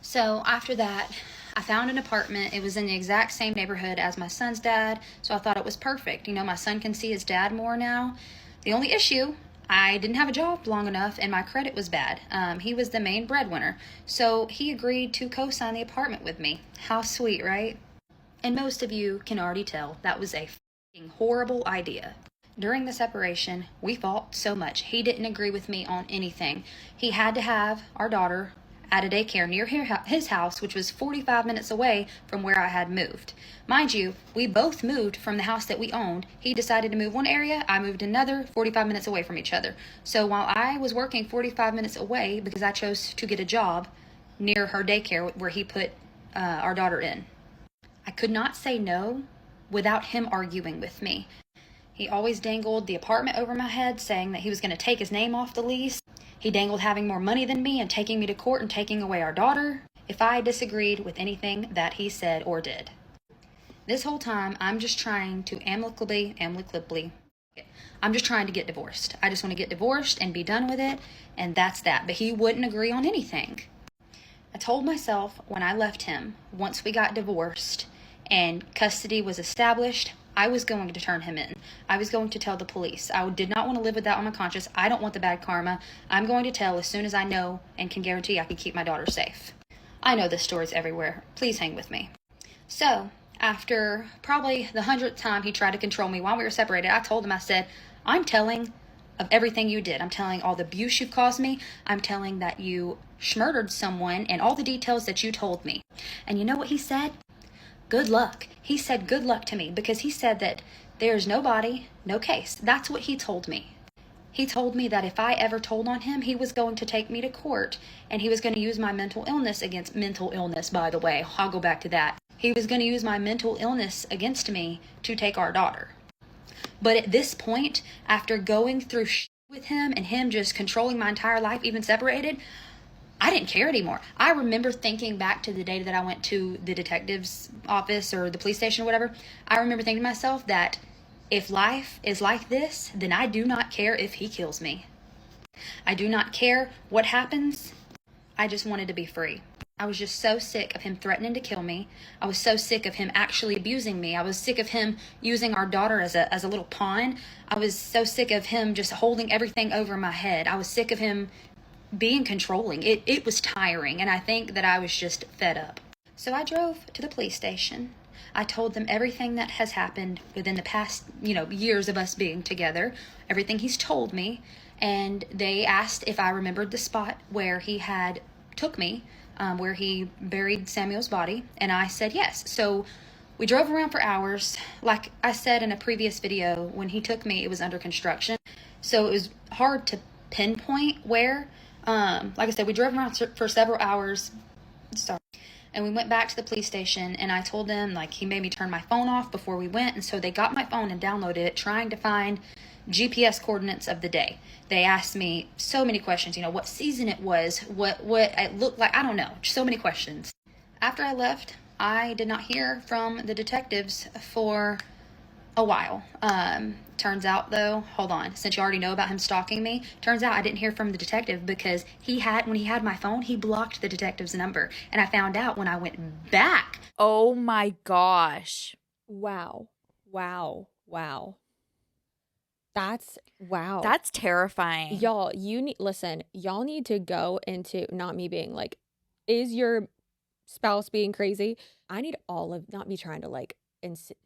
So after that, I found an apartment. It was in the exact same neighborhood as my son's dad, so I thought it was perfect. You know, my son can see his dad more now. The only issue, I didn't have a job long enough, and my credit was bad. He was the main breadwinner, so he agreed to co-sign the apartment with me. How sweet, right? And most of you can already tell that was a f***ing horrible idea. During the separation, we fought so much. He didn't agree with me on anything. He had to have our daughter at a daycare near his house, which was 45 minutes away from where I had moved. Mind you, we both moved from the house that we owned. He decided to move one area, I moved another, 45 minutes away from each other. So while I was working 45 minutes away because I chose to get a job near her daycare where he put our daughter in, I could not say no without him arguing with me. He always dangled the apartment over my head, saying that he was going to take his name off the lease. He dangled having more money than me and taking me to court and taking away our daughter if I disagreed with anything that he said or did. This whole time, I'm just trying to I'm just trying to get divorced. I just want to get divorced and be done with it, and that's that. But he wouldn't agree on anything. I told myself when I left him, once we got divorced and custody was established, I was going to turn him in. I was going to tell the police. I did not want to live with that on my conscience. I don't want the bad karma. I'm going to tell as soon as I know and can guarantee I can keep my daughter safe. I know this story's everywhere. Please hang with me. So, after probably the 100th time he tried to control me while we were separated, I told him, I said, I'm telling of everything you did. I'm telling all the abuse you've caused me. I'm telling that you murdered someone and all the details that you told me. And you know what he said? Good luck. He said good luck to me because he said that there's no body, no case. That's what he told me. He told me that if I ever told on him, he was going to take me to court and he was going to use my mental illness against mental illness, by the way. I'll go back to that. He was going to use my mental illness against me to take our daughter. But at this point, after going through with him and him just controlling my entire life, even separated, I didn't care anymore. I remember thinking back to the day that I went to the detective's office or the police station or whatever. I remember thinking to myself that if life is like this, then I do not care if he kills me. I do not care what happens. I just wanted to be free. I was just so sick of him threatening to kill me. I was so sick of him actually abusing me. I was sick of him using our daughter as a little pawn. I was so sick of him just holding everything over my head. I was sick of him being controlling. It was tiring, and I think that I was just fed up. So I drove to the police station. I told them everything that has happened within the past, years of us being together, everything he's told me, and they asked if I remembered the spot where he had took me, where he buried Samuel's body, and I said yes. So we drove around for hours. Like I said in a previous video, when he took me, it was under construction, so it was hard to pinpoint where. Like I said, we drove around for several hours. And we went back to the police station, and I told them, he made me turn my phone off before we went, and so they got my phone and downloaded it, trying to find GPS coordinates of the day. They asked me so many questions, what season it was, what it looked like, I don't know, so many questions. After I left, I did not hear from the detectives for a while. Turns out though, hold on, since you already know about him stalking me, turns out I didn't hear from the detective because when he had my phone, he blocked the detective's number. And I found out when I went back. Oh my gosh. Wow. That's wow. That's terrifying. Y'all, y'all need to go into, not me being is your spouse being crazy? I need all of, not me trying to like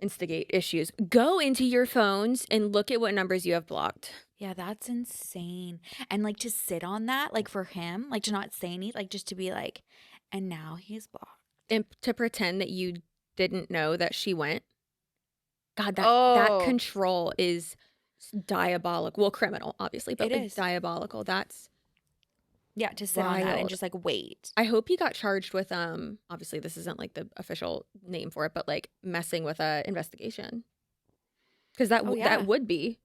instigate issues. Go into your phones and look at what numbers you have blocked. Yeah, that's insane. And like to sit on that, like for him, like to not say anything, like just to be like, and now he's blocked. And to pretend that you didn't know that she went. God, that Oh. control is diabolical. Well, criminal, obviously, but It like is. diabolical. That's Yeah, to sit on that and wild. just like wait. I hope he got charged with obviously this isn't like the official name for it, but like messing with a investigation. Because that Oh, yeah. that would be.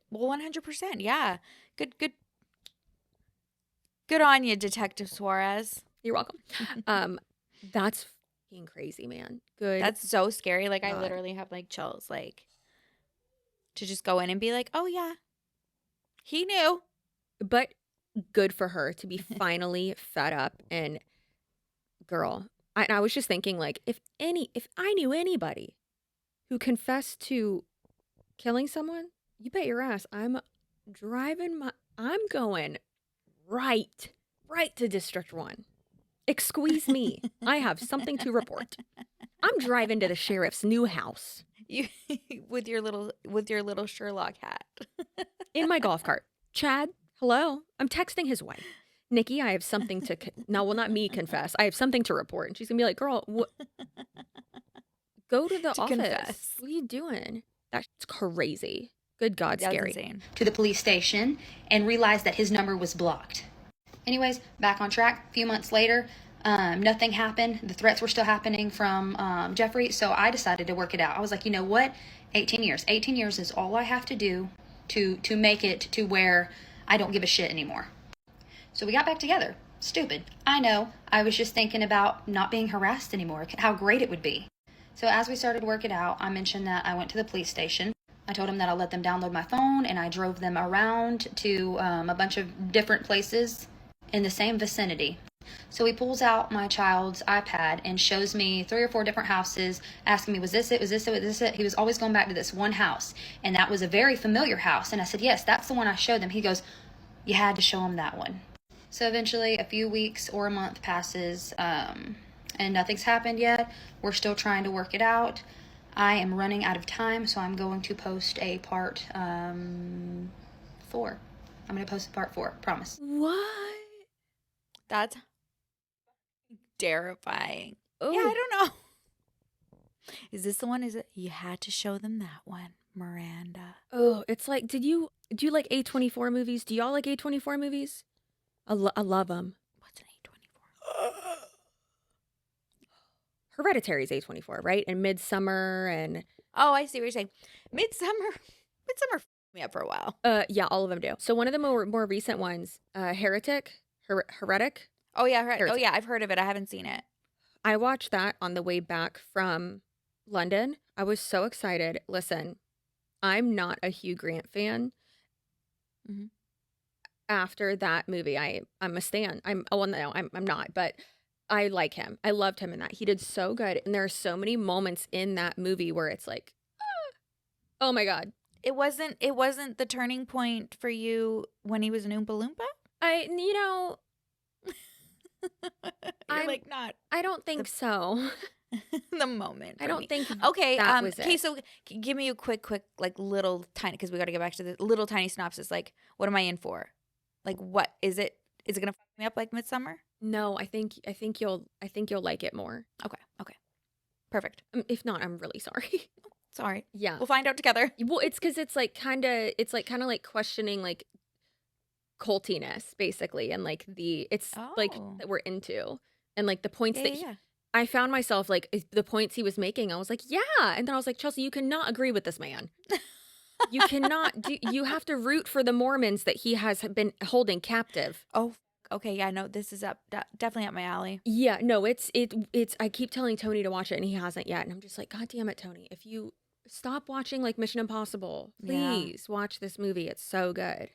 Well, 100%. Yeah. Good on you, Detective Suarez. You're welcome. That's fucking crazy, man. Good. That's so scary. Like I God. literally have like chills, like to just go in and be like, oh yeah, he knew. But good for her to be finally fed up. And girl, I was just thinking, like, if I knew anybody who confessed to killing someone, you bet your ass I'm going right to District 1. Squeeze me. I have something to report. I'm driving to the sheriff's new house You with your little Sherlock hat. in my golf cart. Chad, hello. I'm texting his wife. Nikki, I have something to not me confess. I have something to report. And she's gonna be like, girl, go to the office. Confess. What are you doing? That's crazy. Good God, That was scary. insane. To the police station and realized that his number was blocked. Anyways, back on track. A few months later, nothing happened. The threats were still happening from Jeffrey, so I decided to work it out. I was like, you know what? 18 years. 18 years is all I have to do to make it to where I don't give a shit anymore. So we got back together. Stupid. I know. I was just thinking about not being harassed anymore, how great it would be. So as we started to work it out, I mentioned that I went to the police station. I told him that I'll let them download my phone, and I drove them around to a bunch of different places in the same vicinity. So he pulls out my child's iPad and shows me 3 or 4 different houses, asking me, was this it? Was this it? Was this it? He was always going back to this one house, and that was a very familiar house. And I said, yes, that's the one I showed them. He goes, you had to show him that one. So eventually a few weeks or a month passes, and nothing's happened yet. We're still trying to work it out. I am running out of time, so I'm going to post a part 4. I'm going to post a part 4, promise. What? That's terrifying. Ooh. Yeah, I don't know. Is this the one? Is it? You had to show them that one, Miranda. Oh, it's like, do you like A24 movies? Do y'all like A24 movies? I love them. What's an A24? Hereditary is A24, right? And Midsummer and Oh, I see what you're saying. Midsummer f***ed me up for a while. yeah, all of them do. So one of the more recent ones, Heretic. Oh yeah, Heretic. oh yeah, I've heard of it. I haven't seen it. I watched that on the way back from London. I was so excited. Listen, I'm not a Hugh Grant fan. Mm-hmm. After that movie, I'm a stan. I'm not, but I like him. I loved him in that. He did so good, and there are so many moments in that movie where it's like, oh my God. It wasn't the turning point for you when he was an Oompa Loompa? You're like not I don't think so. the moment. I don't think Okay, that was okay, it. so give me a quick like little tiny, because we got to get back to the little tiny synopsis. Like, what am I in for? Like, what is it? Is it gonna fuck me up like Midsummer? No, I think you'll like it more. Okay, perfect. If not, I'm really sorry. Sorry. Yeah. We'll find out together. Well, it's because it's kind of like questioning like cultiness basically, and like it's like Oh. that we're into, and like the points that Yeah. I found myself like the points he was making. I was like, yeah, and then I was like, Chelsea, you cannot agree with this man. You cannot do. You have to root for the Mormons that he has been holding captive. Oh, okay. Yeah, no, this is definitely up my alley. Yeah, no, it's. I keep telling Tony to watch it, and he hasn't yet. And I'm just like, God damn it, Tony! If you stop watching like Mission Impossible, Yeah. please watch this movie. It's so good.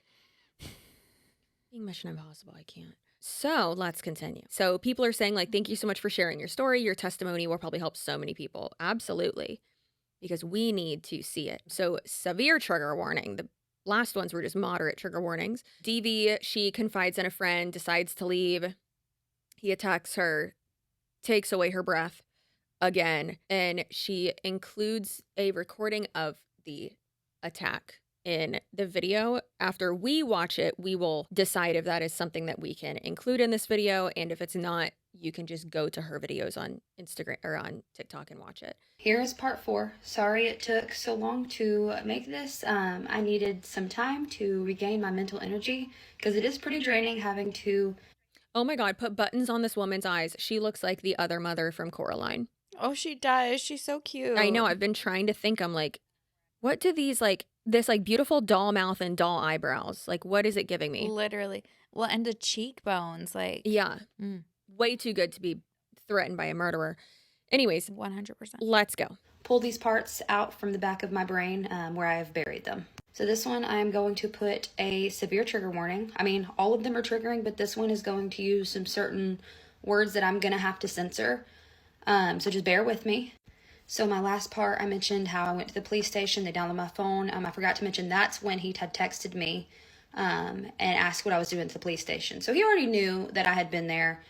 Being Mission Impossible, I can't. So let's continue. So people are saying like, thank you so much for sharing your story. Your testimony will probably help so many people. Absolutely, because we need to see it. So severe trigger warning. The last ones were just moderate trigger warnings. DV, she confides in a friend, decides to leave. He attacks her, takes away her breath again, and she includes a recording of the attack in the video. After we watch it, we will decide if that is something that we can include in this video, and if it's not, you can just go to her videos on Instagram or on TikTok and watch it. Here is part 4. Sorry it took so long to make this. I needed some time to regain my mental energy because it is pretty draining having to... Oh my God, put buttons on this woman's eyes. She looks like the other mother from Coraline. Oh, she does. She's so cute. I know. I've been trying to think. I'm like, what do these like, this like beautiful doll mouth and doll eyebrows, like what is it giving me? Literally. Well, and the cheekbones, like. Yeah. Mm. Way too good to be threatened by a murderer. Anyways, 100%. Let's go. Pull these parts out from the back of my brain where I have buried them. So this one I am going to put a severe trigger warning. I mean, all of them are triggering, but this one is going to use some certain words that I'm going to have to censor. So just bear with me. So my last part, I mentioned how I went to the police station. They downloaded my phone. I forgot to mention that's when he had texted me and asked what I was doing at the police station. So he already knew that I had been there.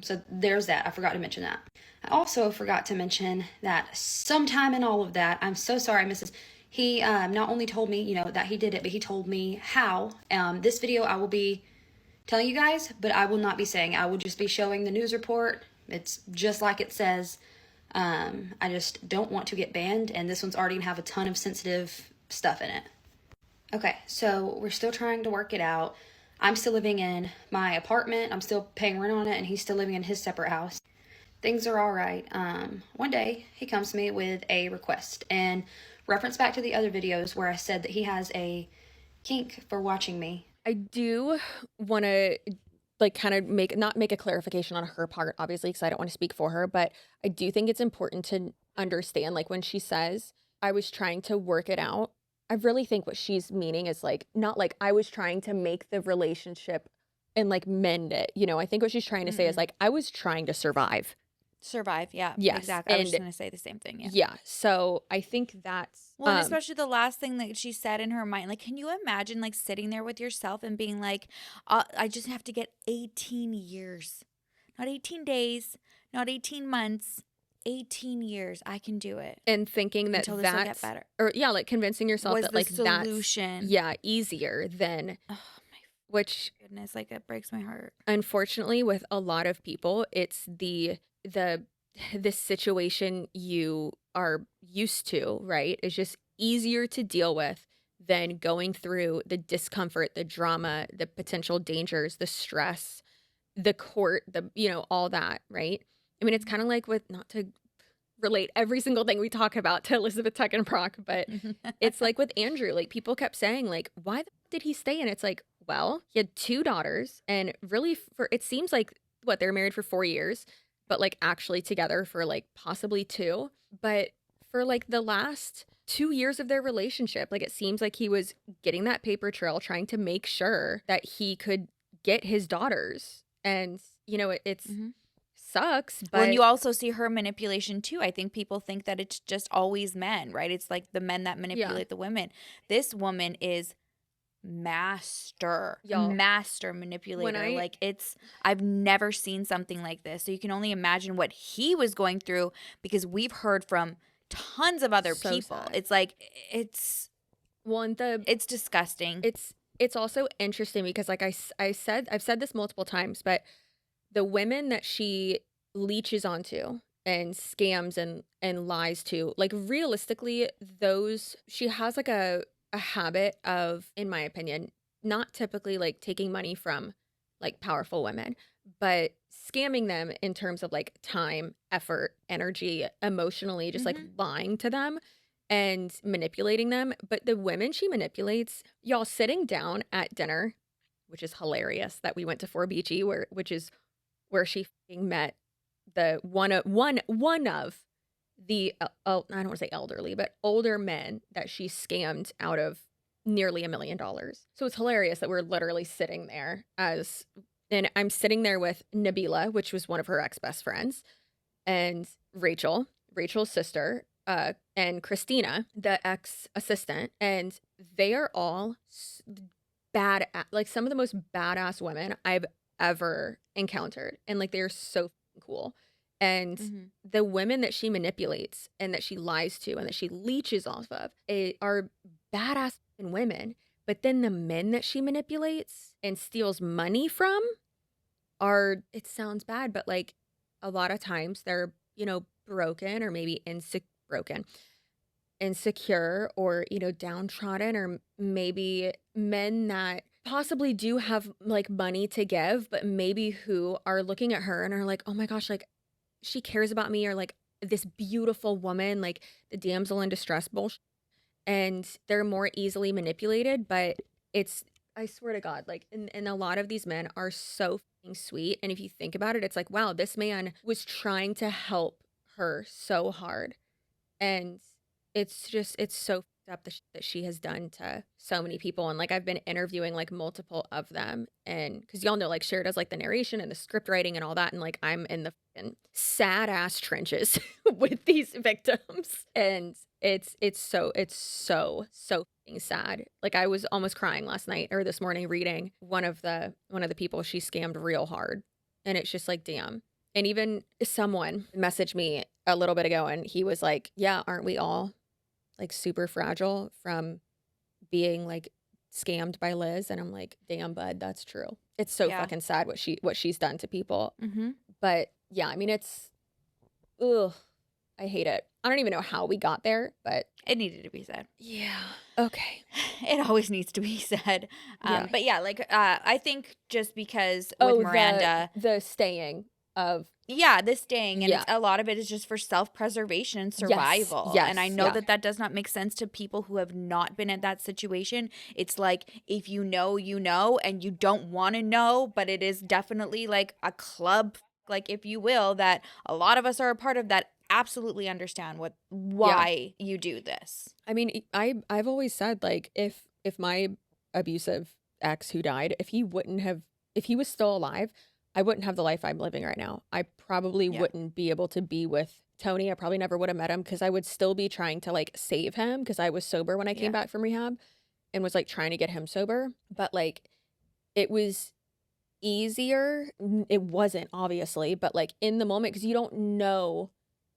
So there's that. I forgot to mention that. I also forgot to mention that sometime in all of that, I'm so sorry, Mrs. He not only told me, that he did it, but he told me how. This video I will be telling you guys, but I will not be saying. I will just be showing the news report. It's just like it says. I just don't want to get banned, and this one's already gonna have a ton of sensitive stuff in it. Okay, so we're still trying to work it out. I'm still living in my apartment. I'm still paying rent on it, and he's still living in his separate house. Things are all right. One day, he comes to me with a request, and reference back to the other videos where I said that he has a kink for watching me. I do want to kind of not make a clarification on her part, obviously, because I don't want to speak for her, but I do think it's important to understand, when she says, I was trying to work it out, I really think what she's meaning is not I was trying to make the relationship and mend it. I think what she's trying to say is I was trying to survive. Survive, yeah. Yes. Exactly. I was just going to say the same thing. Yeah. Yeah. So I think that's... Well, and especially the last thing that she said in her mind, can you imagine sitting there with yourself and being I just have to get 18 years, not 18 days, not 18 months, 18 years. I can do it. And thinking that until this will get better. Or convincing yourself was that the solution. That's easier than, which goodness, it breaks my heart. Unfortunately, with a lot of people, it's the situation you are used to, right? It's just easier to deal with than going through the discomfort, the drama, the potential dangers, the stress, the court, all that, right? I mean, it's kind of like with, not to relate every single thing we talk about to Elizabeth Tuckenbrock, but it's like with Andrew, people kept saying why did he stay? And it's well, he had 2 daughters, and really it seems like they were married for 4 years, but actually together for possibly 2. But for the last 2 years of their relationship, it seems like he was getting that paper trail, trying to make sure that he could get his daughters. And, it's sucks. But when you also see her manipulation too, I think people think that it's just always men, right? It's the men that manipulate the women. This woman is master manipulator. I've never seen something like this. So you can only imagine what he was going through, because we've heard from tons of other people. Sad. It's disgusting. It's also interesting because I've said this multiple times, but the women that she leeches onto and scams and lies to, realistically, those, she has a habit of, in my opinion, not typically taking money from powerful women, but scamming them in terms of time, effort, energy, emotionally, just lying to them and manipulating them. But the women she manipulates, y'all, sitting down at dinner, which is hilarious that we went to rb.gy, which is where she met the one of the I don't want to say elderly, but older men that she scammed out of nearly $1 million. So it's hilarious that we're literally sitting there and I'm sitting there with Nabila, which was one of her ex-best friends, and Rachel's sister, and Christina, the ex-assistant, and they are all bad, some of the most badass women I've ever encountered. And like, they're so cool. And Mhm. the women that she manipulates and that she lies to and that she leeches off of are badass women. But then the men that she manipulates and steals money from are, it sounds bad, but like a lot of times they're, broken or maybe insecure or, downtrodden, or maybe men that possibly do have like money to give, but maybe who are looking at her and are like, oh my gosh, like she cares about me, or like this beautiful woman, like the damsel in distress bullshit. And they're more easily manipulated, but I swear to God, like, and a lot of these men are so fucking sweet. And if you think about it, it's like, wow, this man was trying to help her so hard. And it's so fucked up the shit that she has done to so many people. And like, I've been interviewing like multiple of them, and because y'all know, like, Cher does like the narration and the script writing and all that, and like I'm in the sad ass trenches with these victims, and it's so fucking sad. Like, I was almost crying last night or this morning reading one of the people she scammed real hard, and it's just like, damn. And even someone messaged me a little bit ago, and he was like, yeah, aren't we all like super fragile from being like scammed by Liz? And I'm like, damn, bud, that's true. It's so fucking sad what she's done to people. Mm-hmm. But yeah, I mean, ugh, I hate it. I don't even know how we got there, but It needed to be said. yeah. Okay. It always needs to be said. Yeah. But yeah, like I think just because with Miranda, the staying of this staying, and Yeah. a lot of it is just for self-preservation and survival. Yes, And I know yeah. that does not make sense to people who have not been in that situation. It's like, if you know, and you don't want to know, but it is definitely like a club, like, if you will, that a lot of us are a part of, that absolutely understand why you do this. I mean, I've always said, like, if my abusive ex who died, if he was still alive, I wouldn't have the life I'm living right now. I probably wouldn't be able to be with Tony. I probably never would have met him, because I would still be trying to like save him, because I was sober when I came back from rehab and was like trying to get him sober. But like, it was easier. It wasn't, obviously, but like in the moment, because you don't know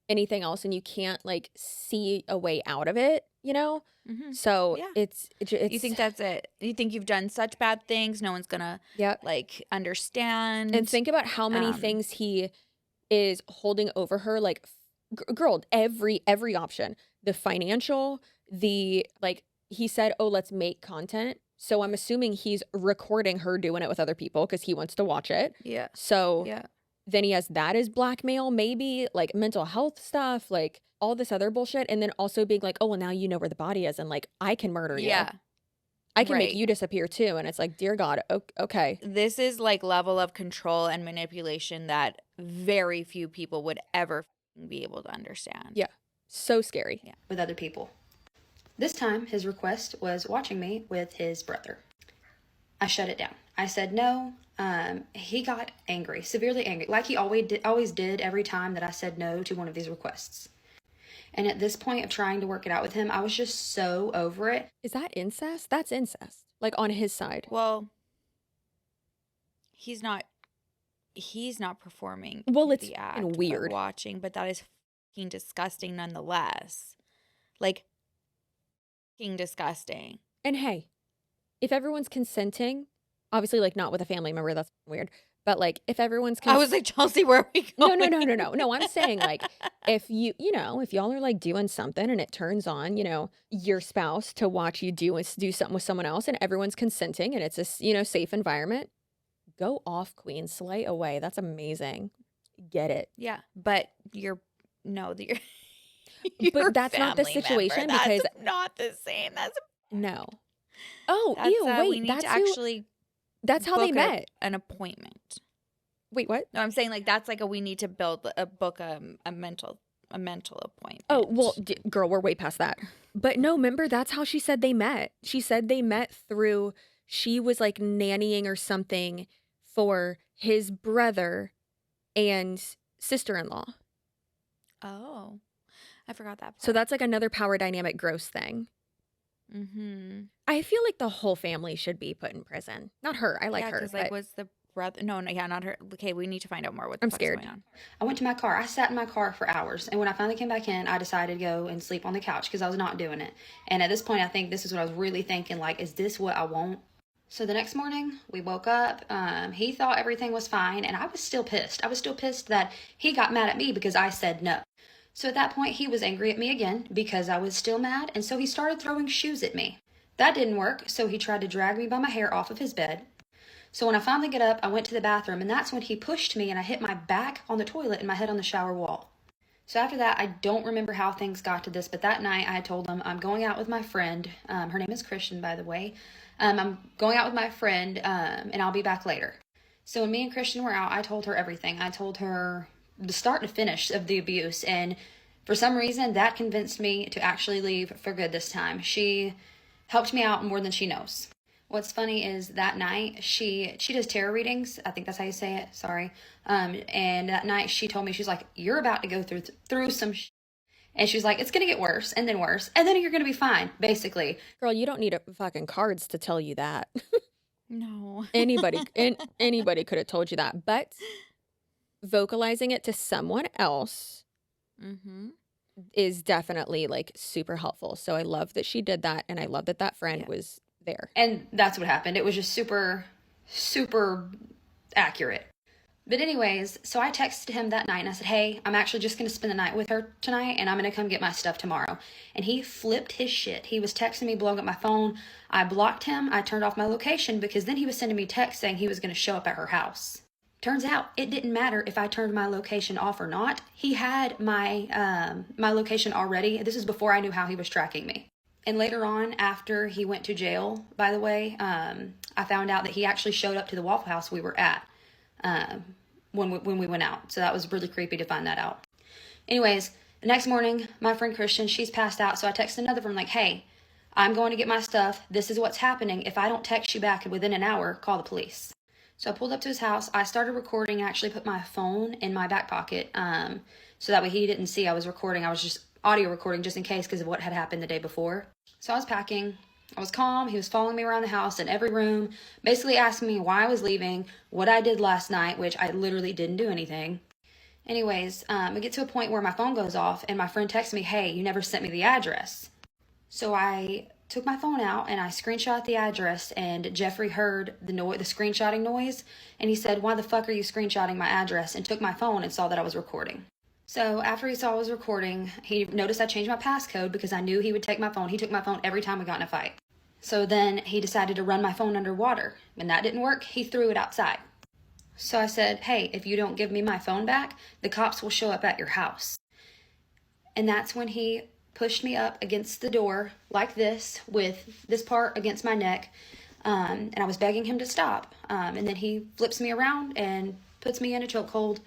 anything else and you can't like see a way out of it, Mm-hmm. So it's You think that's it? You think you've done such bad things, no one's gonna like understand? And think about how many things he is holding over her, like, girl, every option, the financial, the like, he said, oh, let's make content. So I'm assuming he's recording her doing it with other people because he wants to watch it. Yeah. So then he has that as blackmail, maybe like mental health stuff, like all this other bullshit. And then also being like, oh, well, now you know where the body is, and like, I can murder you. Yeah. I can make you disappear too. And it's like, dear God, okay. This is like level of control and manipulation that very few people would ever be able to understand. Yeah. So scary. Yeah. with other people. This time, his request was watching me with his brother. I shut it down. I said no. He got angry, severely angry, like he always did every time that I said no to one of these requests. And at this point of trying to work it out with him, I was just so over it. Is that incest? That's incest. Like, on his side. Well, he's not performing It's the act weird of watching, but that is fucking disgusting nonetheless. Like, fucking disgusting. And hey, if everyone's consenting, obviously, like, not with a family member, that's weird. But like, if everyone's I was like, Chelsea, where are we going? No. I'm saying, like, if if y'all are like doing something and it turns on, your spouse to watch you do something with someone else, and everyone's consenting and it's a safe environment, go off, queen, slay away. That's amazing. Get it? Yeah, but you're but that's not the situation, because that's not the same. That's no. Oh, that's, ew! Wait, we need that's to actually. That's how they met. An appointment. Wait, what? No, I'm saying like that's like we need to book a mental appointment. Oh, well, girl, we're way past that. But no, remember, that's how she said they met. She said they met through, she was like nannying or something for his brother and sister-in-law. Oh, I forgot that part. So that's like another power dynamic gross thing. Mm-hmm. I feel like the whole family should be put in prison. Not her. I like her. Because like, what's the brother. No, yeah, not her. Okay, we need to find out more what the I'm fuck's scared. going on. I went to my car. I sat in my car for hours. And when I finally came back in, I decided to go and sleep on the couch because I was not doing it. And at this point, I think this is what I was really thinking, like, is this what I want? So the next morning, we woke up. He thought everything was fine, and I was still pissed. I was still pissed that he got mad at me because I said no. So at that point, he was angry at me again because I was still mad, and so he started throwing shoes at me. That didn't work, so he tried to drag me by my hair off of his bed. So when I finally get up, I went to the bathroom, and that's when he pushed me, and I hit my back on the toilet and my head on the shower wall. So after that, I don't remember how things got to this, but that night I told him I'm going out with my friend. Her name is Christian, by the way. I'm going out with my friend, and I'll be back later. So when me and Christian were out, I told her everything. I told her the start and finish of the abuse, and for some reason, that convinced me to actually leave for good this time. She helped me out more than she knows. What's funny is that night, she does tarot readings. I think that's how you say it. Sorry. And that night, she told me, she's like, you're about to go through some and she's like, it's going to get worse, and then you're going to be fine, basically. Girl, you don't need fucking cards to tell you that. No. Anybody could have told you that. But vocalizing it to someone else is definitely like super helpful. So I love that she did that, and I love that that friend was there. And that's what happened. It was just super, super accurate. But anyways, so I texted him that night and I said, hey, I'm actually just going to spend the night with her tonight and I'm going to come get my stuff tomorrow. And he flipped his shit. He was texting me, blowing up my phone. I blocked him. I turned off my location because then he was sending me texts saying he was going to show up at her house. Turns out it didn't matter if I turned my location off or not. He had my location already. This is before I knew how he was tracking me. And later on, after he went to jail, by the way, I found out that he actually showed up to the Waffle House we were at when we went out. So that was really creepy to find that out. Anyways, the next morning, my friend Christian, she's passed out. So I texted another friend like, hey, I'm going to get my stuff. This is what's happening. If I don't text you back within an hour, call the police. So I pulled up to his house. I started recording and actually put my phone in my back pocket. So that way he didn't see I was recording. I was just audio recording just in case because of what had happened the day before. So I was packing. I was calm. He was following me around the house in every room, basically asking me why I was leaving, what I did last night, which I literally didn't do anything. Anyways, we get to a point where my phone goes off and my friend texts me, hey, you never sent me the address. So I took my phone out and I screenshot the address, and Jeffrey heard the screenshotting noise, and he said, why the fuck are you screenshotting my address? And took my phone and saw that I was recording. So after he saw I was recording, he noticed I changed my passcode because I knew he would take my phone. He took my phone every time we got in a fight. So then he decided to run my phone underwater. When that didn't work, he threw it outside. So I said, hey, if you don't give me my phone back, the cops will show up at your house. And that's when he pushed me up against the door like this, with this part against my neck. And I was begging him to stop. And then he flips me around and puts me in a chokehold.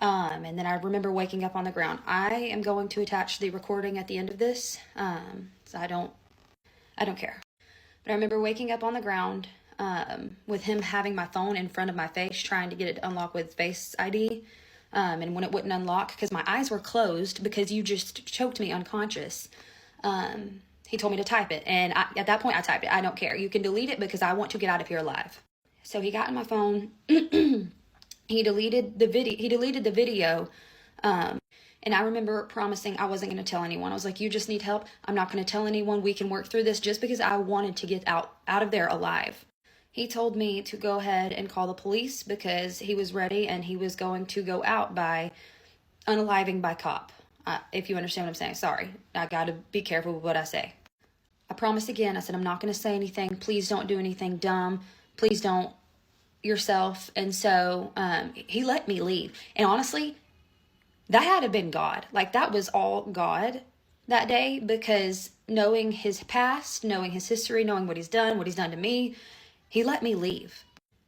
And then I remember waking up on the ground. I am going to attach the recording at the end of this. So I don't care. But I remember waking up on the ground, with him having my phone in front of my face, trying to get it to unlock with Face ID. And when it wouldn't unlock, because my eyes were closed because you just choked me unconscious, he told me to type it. And at that point I typed it. I don't care. You can delete it because I want to get out of here alive. So he got in my phone. He deleted the video. And I remember promising I wasn't going to tell anyone. I was like, you just need help. I'm not going to tell anyone. We can work through this, just because I wanted to get out of there alive. He told me to go ahead and call the police because he was ready and he was going to go out by unaliving by cop. If you understand what I'm saying. Sorry. I got to be careful with what I say. I promised again. I said, I'm not going to say anything. Please don't do anything dumb. Please don't yourself. And so he let me leave. And honestly, that had to have been God. Like, that was all God that day, because knowing his past, knowing his history, knowing what he's done to me, he let me leave.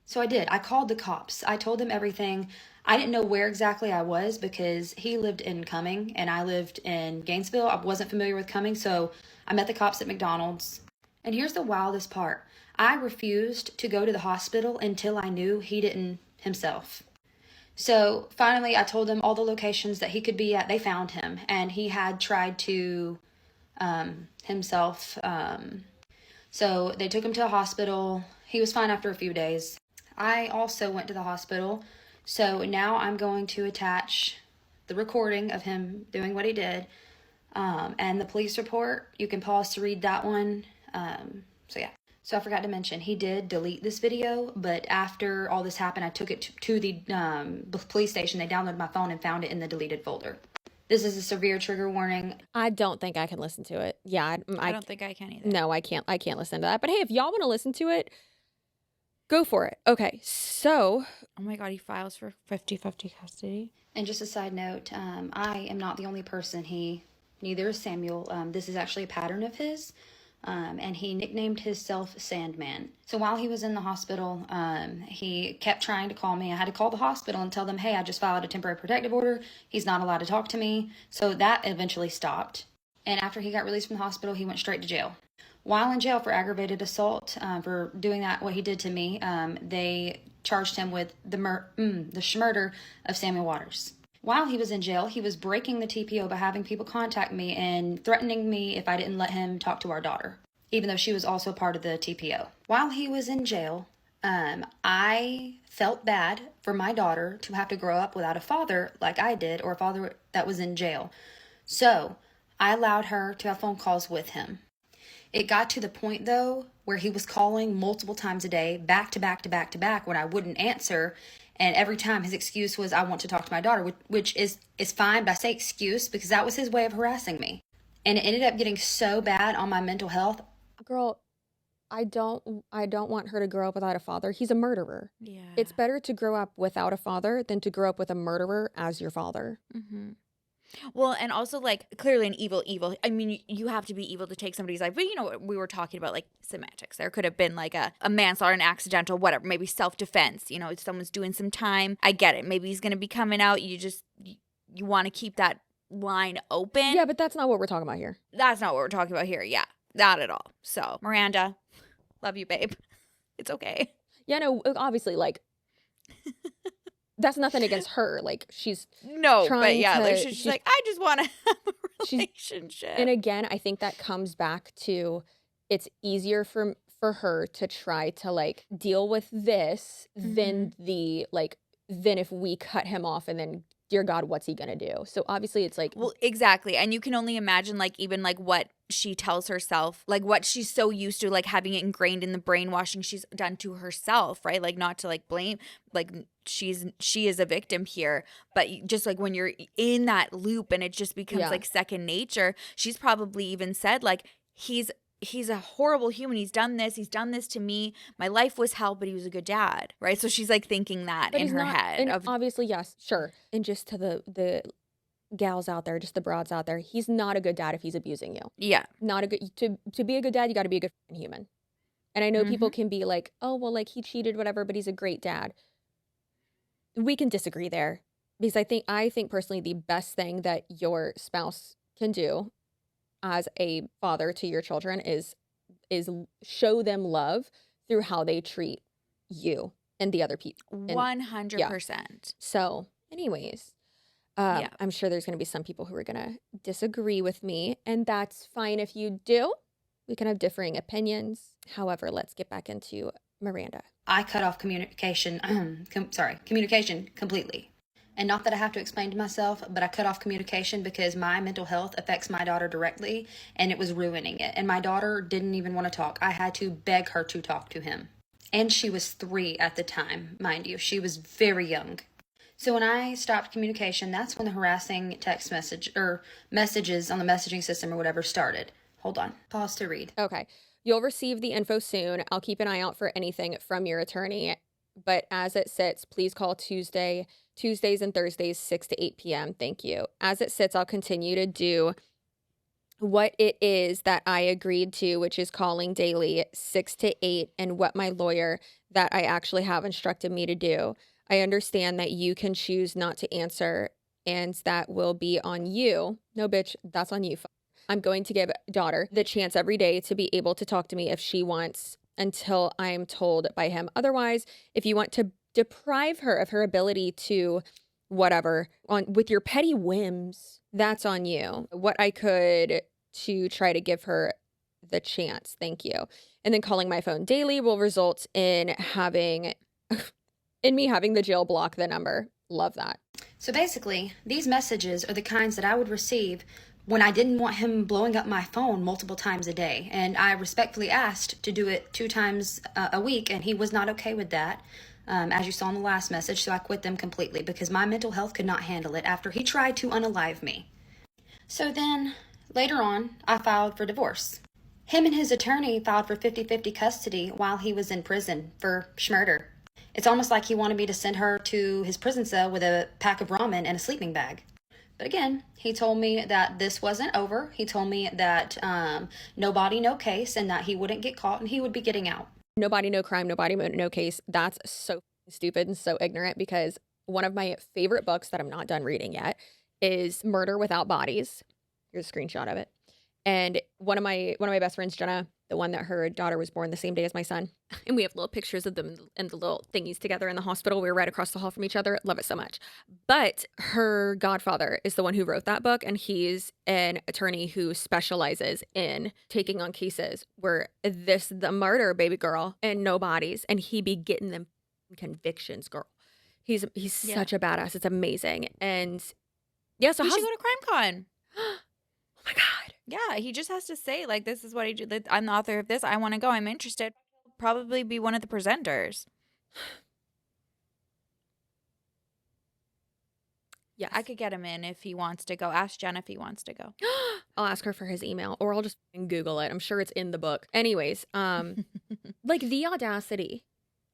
So I did. I called the cops. I told them everything. I didn't know where exactly I was because he lived in Cumming and I lived in Gainesville. I wasn't familiar with Cumming, so I met the cops at McDonald's. And here's the wildest part. I refused to go to the hospital until I knew he didn't himself. So finally, I told them all the locations that he could be at. They found him, and he had tried to himself. So they took him to a hospital. He was fine after a few days. I also went to the hospital. So now I'm going to attach the recording of him doing what he did, and the police report. You can pause to read that one. So yeah. So I forgot to mention, he did delete this video, but after all this happened, I took it to the police station. They downloaded my phone and found it in the deleted folder. This is a severe trigger warning. I don't think I can listen to it. Yeah, I don't think I can either. No, I can't listen to that. But hey, if y'all want to listen to it, go for it. Okay, so. Oh my God, he files for 50-50 custody. And just a side note, I am not the only person neither is Samuel. This is actually a pattern of his. And he nicknamed himself Sandman. So while he was in the hospital, he kept trying to call me. I had to call the hospital and tell them, hey, I just filed a temporary protective order. He's not allowed to talk to me. So that eventually stopped. And after he got released from the hospital, he went straight to jail. While in jail for aggravated assault, for doing what he did to me, they charged him with the murder of Samuel Waters. While he was in jail, he was breaking the TPO by having people contact me and threatening me if I didn't let him talk to our daughter, even though she was also part of the TPO. While he was in jail, I felt bad for my daughter to have to grow up without a father like I did, or a father that was in jail. So I allowed her to have phone calls with him. It got to the point, though, where he was calling multiple times a day, back to back to back to back, when I wouldn't answer. And every time his excuse was, I want to talk to my daughter, which is fine, but I say excuse because that was his way of harassing me. And it ended up getting so bad on my mental health. Girl, I don't want her to grow up without a father. He's a murderer. Yeah. It's better to grow up without a father than to grow up with a murderer as your father. Mm-hmm. Well, and also, like, clearly an evil. I mean, you have to be evil to take somebody's life. But, you know, we were talking about, like, semantics. There could have been, like, a manslaughter, an accidental, whatever. Maybe self-defense. You know, if someone's doing some time. I get it. Maybe he's going to be coming out. You want to keep that line open. Yeah, but that's not what we're talking about here. That's not what we're talking about here. Yeah, not at all. So, Miranda, love you, babe. It's okay. Yeah, no, obviously, like... That's nothing against her. Like, she's but yeah, like, she's like, I just want to have a relationship. And again, I think that comes back to it's easier for her to try to, like, deal with this than than if we cut him off and then, dear God, what's he gonna do? So obviously it's like, well, exactly. And you can only imagine, like, even like what she tells herself, like what she's so used to, like, having it ingrained in the brainwashing she's done to herself, right? Like, not to, like, blame, like, she is a victim here, but just like when you're in that loop and it just becomes like second nature. She's probably even said, like, he's a horrible human. He's done this to me. My life was hell, but he was a good dad, right? So she's, like, thinking that in her head. And obviously, yes, sure. And just to the gals out there, just the broads out there, he's not a good dad if he's abusing you. Yeah. Not a good, to be a good dad, you got to be a good human. And I know people can be like, oh, well, like, he cheated, whatever, but he's a great dad. We can disagree there, because I think personally the best thing that your spouse can do as a father to your children is show them love through how they treat you and the other people. 100%. So anyways, I'm sure there's going to be some people who are going to disagree with me, and that's fine if you do. We can have differing opinions. However, let's get back into Miranda. I cut off communication completely. And not that I have to explain to myself, but I cut off communication because my mental health affects my daughter directly, and it was ruining it. And my daughter didn't even want to talk. I had to beg her to talk to him. And she was 3 at the time, mind you. She was very young. So when I stopped communication, that's when the harassing text message or messages on the messaging system or whatever started. Hold on. Pause to read. Okay. You'll receive the info soon. I'll keep an eye out for anything from your attorney. But as it sits, please call Tuesdays and Thursdays, 6 to 8 p.m. Thank you. As it sits, I'll continue to do what it is that I agreed to, which is calling daily 6 to 8, and what my lawyer that I actually have instructed me to do. I understand that you can choose not to answer, and that will be on you. No, bitch, that's on you. I'm going to give daughter the chance every day to be able to talk to me if she wants, until I'm told by him otherwise. If you want to deprive her of her ability to whatever with your petty whims, that's on you. What I could to try to give her the chance. Thank you. And then calling my phone daily will result in having And me having the jail block the number. Love that. So basically, these messages are the kinds that I would receive when I didn't want him blowing up my phone multiple times a day. And I respectfully asked to do it 2 times a week, and he was not okay with that, as you saw in the last message. So I quit them completely because my mental health could not handle it after he tried to unalive me. So then, later on, I filed for divorce. Him and his attorney filed for 50-50 custody while he was in prison for schmurder. It's almost like he wanted me to send her to his prison cell with a pack of ramen and a sleeping bag. But again, he told me that this wasn't over. He told me that no body, no case, and that he wouldn't get caught and he would be getting out. No body, no crime, no body, no case. That's so stupid and so ignorant, because one of my favorite books that I'm not done reading yet is Murder Without Bodies. Here's a screenshot of it. And one of my best friends, Jenna, the one that her daughter was born the same day as my son, and we have little pictures of them and the little thingies together in the hospital. We were right across the hall from each other. Love it so much. But her godfather is the one who wrote that book, and he's an attorney who specializes in taking on cases where the murder, baby girl, and no bodies, and he be getting them convictions, girl. He's such a badass. It's amazing. And yeah, so he should go to CrimeCon. Oh my God. Yeah, he just has to say, like, this is what he did. I'm the author of this. I want to go. I'm interested. Probably be one of the presenters. Yes. I could get him in if he wants to go. Ask Jen if he wants to go. I'll ask her for his email, or I'll just Google it. I'm sure it's in the book. Anyways, like the audacity.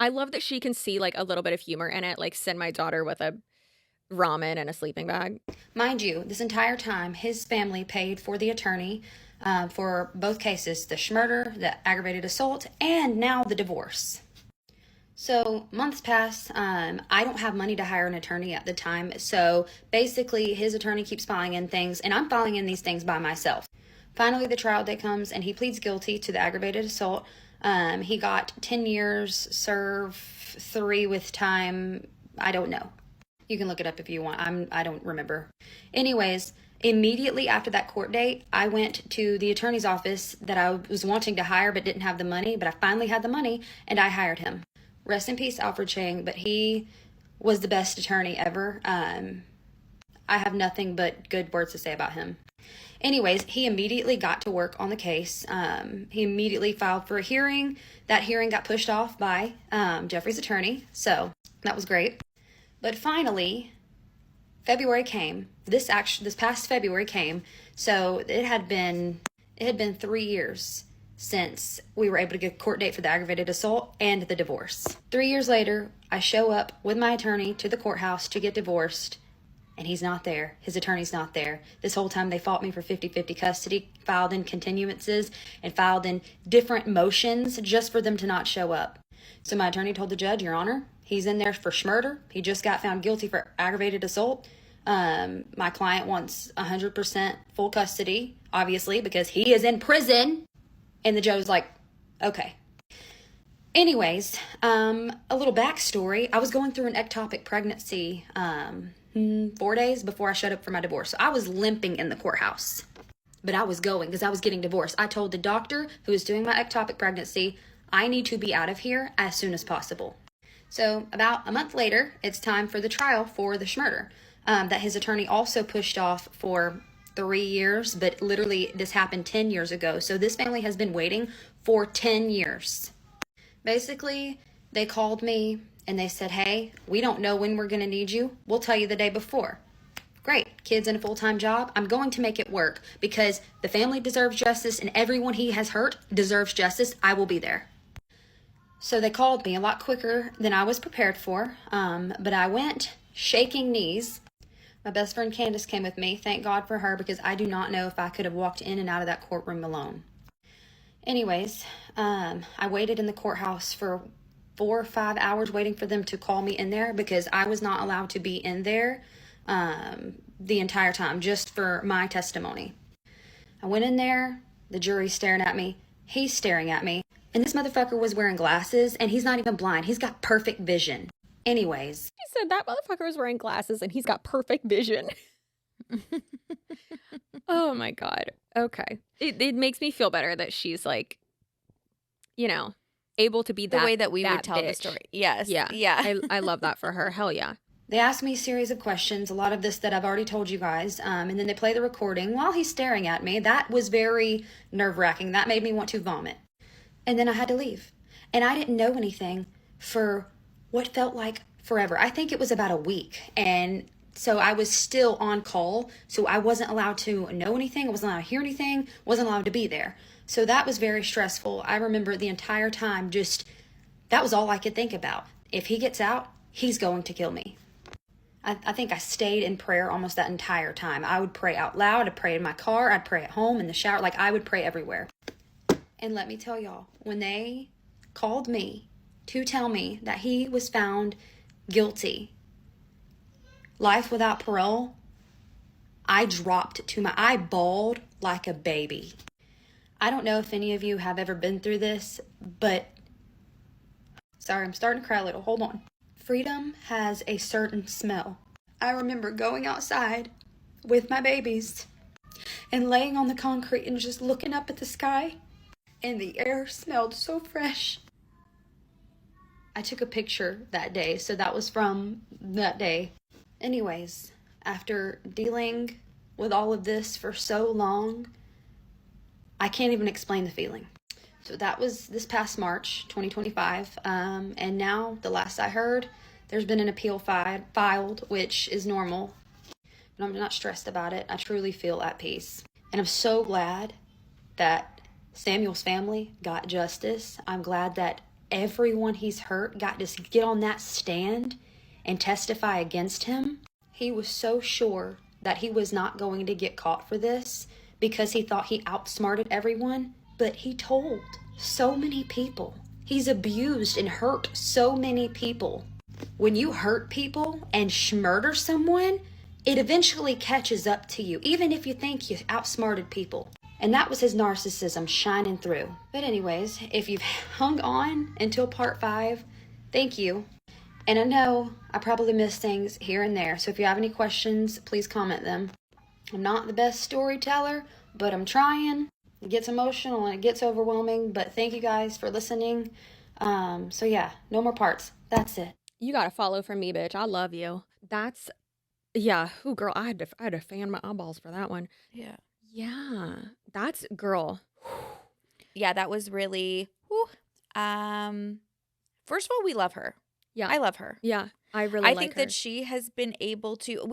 I love that she can see like a little bit of humor in it, like send my daughter with a ramen and a sleeping bag. Mind you, this entire time, his family paid for the attorney for both cases, the schmurder, the aggravated assault, and now the divorce. So months pass. I don't have money to hire an attorney at the time. So basically, his attorney keeps filing in things, and I'm filing in these things by myself. Finally, the trial day comes, and he pleads guilty to the aggravated assault. He got 10 years, serve 3 with time. I don't know. You can look it up if you want. I don't remember. Anyways, immediately after that court date, I went to the attorney's office that I was wanting to hire but didn't have the money. But I finally had the money, and I hired him. Rest in peace, Alfred Chang, but he was the best attorney ever. I have nothing but good words to say about him. Anyways, he immediately got to work on the case. He immediately filed for a hearing. That hearing got pushed off by Jeffrey's attorney, so that was great. But finally, February came. This past February came. So it had been 3 years since we were able to get a court date for the aggravated assault and the divorce. 3 years later, I show up with my attorney to the courthouse to get divorced, and he's not there. His attorney's not there. This whole time they fought me for 50-50 custody, filed in continuances, and filed in different motions just for them to not show up. So my attorney told the judge, Your Honor, he's in there for schmurder. He just got found guilty for aggravated assault. My client wants 100% full custody, obviously, because he is in prison. And the judge was like, okay. Anyways, a little backstory. I was going through an ectopic pregnancy 4 days before I showed up for my divorce. So I was limping in the courthouse. But I was going because I was getting divorced. I told the doctor who was doing my ectopic pregnancy, I need to be out of here as soon as possible. So about a month later, it's time for the trial for the schmurder that his attorney also pushed off for 3 years, but literally this happened 10 years ago. So this family has been waiting for 10 years. Basically, they called me and they said, hey, we don't know when we're going to need you. We'll tell you the day before. Great. Kid's in a full-time job. I'm going to make it work because the family deserves justice and everyone he has hurt deserves justice. I will be there. So they called me a lot quicker than I was prepared for, but I went shaking knees. My best friend Candace came with me. Thank God for her because I do not know if I could have walked in and out of that courtroom alone. Anyways, I waited in the courthouse for 4 or 5 hours waiting for them to call me in there because I was not allowed to be in there the entire time just for my testimony. I went in there, the jury's staring at me, he's staring at me. And this motherfucker was wearing glasses, and he's not even blind. He's got perfect vision. Anyways. She said that motherfucker was wearing glasses, and he's got perfect vision. Oh, my God. Okay. It makes me feel better that she's like, you know, able to be The that way that we would that tell the bitch. story. Yes. Yeah. Yeah. I love that for her. Hell yeah. They ask me a series of questions, a lot of this that I've already told you guys, and then they play the recording while he's staring at me. That was very nerve-wracking. That made me want to vomit. And then I had to leave. And I didn't know anything for what felt like forever. I think it was about a week. And so I was still on call, so I wasn't allowed to know anything. I wasn't allowed to hear anything, wasn't allowed to be there. So that was very stressful. I remember the entire time that was all I could think about. If he gets out, he's going to kill me. I think I stayed in prayer almost that entire time. I would pray out loud. I'd pray in my car. I'd pray at home, in the shower. Like, I would pray everywhere. And let me tell y'all, when they called me to tell me that he was found guilty, life without parole, I bawled like a baby. I don't know if any of you have ever been through this, but sorry, I'm starting to cry a little. Hold on. Freedom has a certain smell. I remember going outside with my babies and laying on the concrete and just looking up at the sky, and the air smelled so fresh. I took a picture that day, so that was from that day. Anyways, after dealing with all of this for so long, I can't even explain the feeling. So that was this past March 2025, and now, the last I heard, there's been an appeal filed, which is normal, but I'm not stressed about it. I truly feel at peace, and I'm so glad that Samuel's family got justice. I'm glad that everyone he's hurt got to get on that stand and testify against him. He was so sure that he was not going to get caught for this because he thought he outsmarted everyone. But he told so many people. He's abused and hurt so many people. When you hurt people and murder someone, it eventually catches up to you, even if you think you outsmarted people. And that was his narcissism shining through. But anyways, if you've hung on until part 5, thank you. And I know I probably missed things here and there, so if you have any questions, please comment them. I'm not the best storyteller, but I'm trying. It gets emotional and it gets overwhelming, but thank you guys for listening. So yeah, no more parts. That's it. You got to follow from me, bitch. I love you. That's, yeah. Ooh, girl, I had to fan my eyeballs for that one. Yeah. Yeah. That's, girl. Yeah, that was really, whew. First of all, we love her. Yeah. I love her. Yeah. I really I like think her. that she has been able to,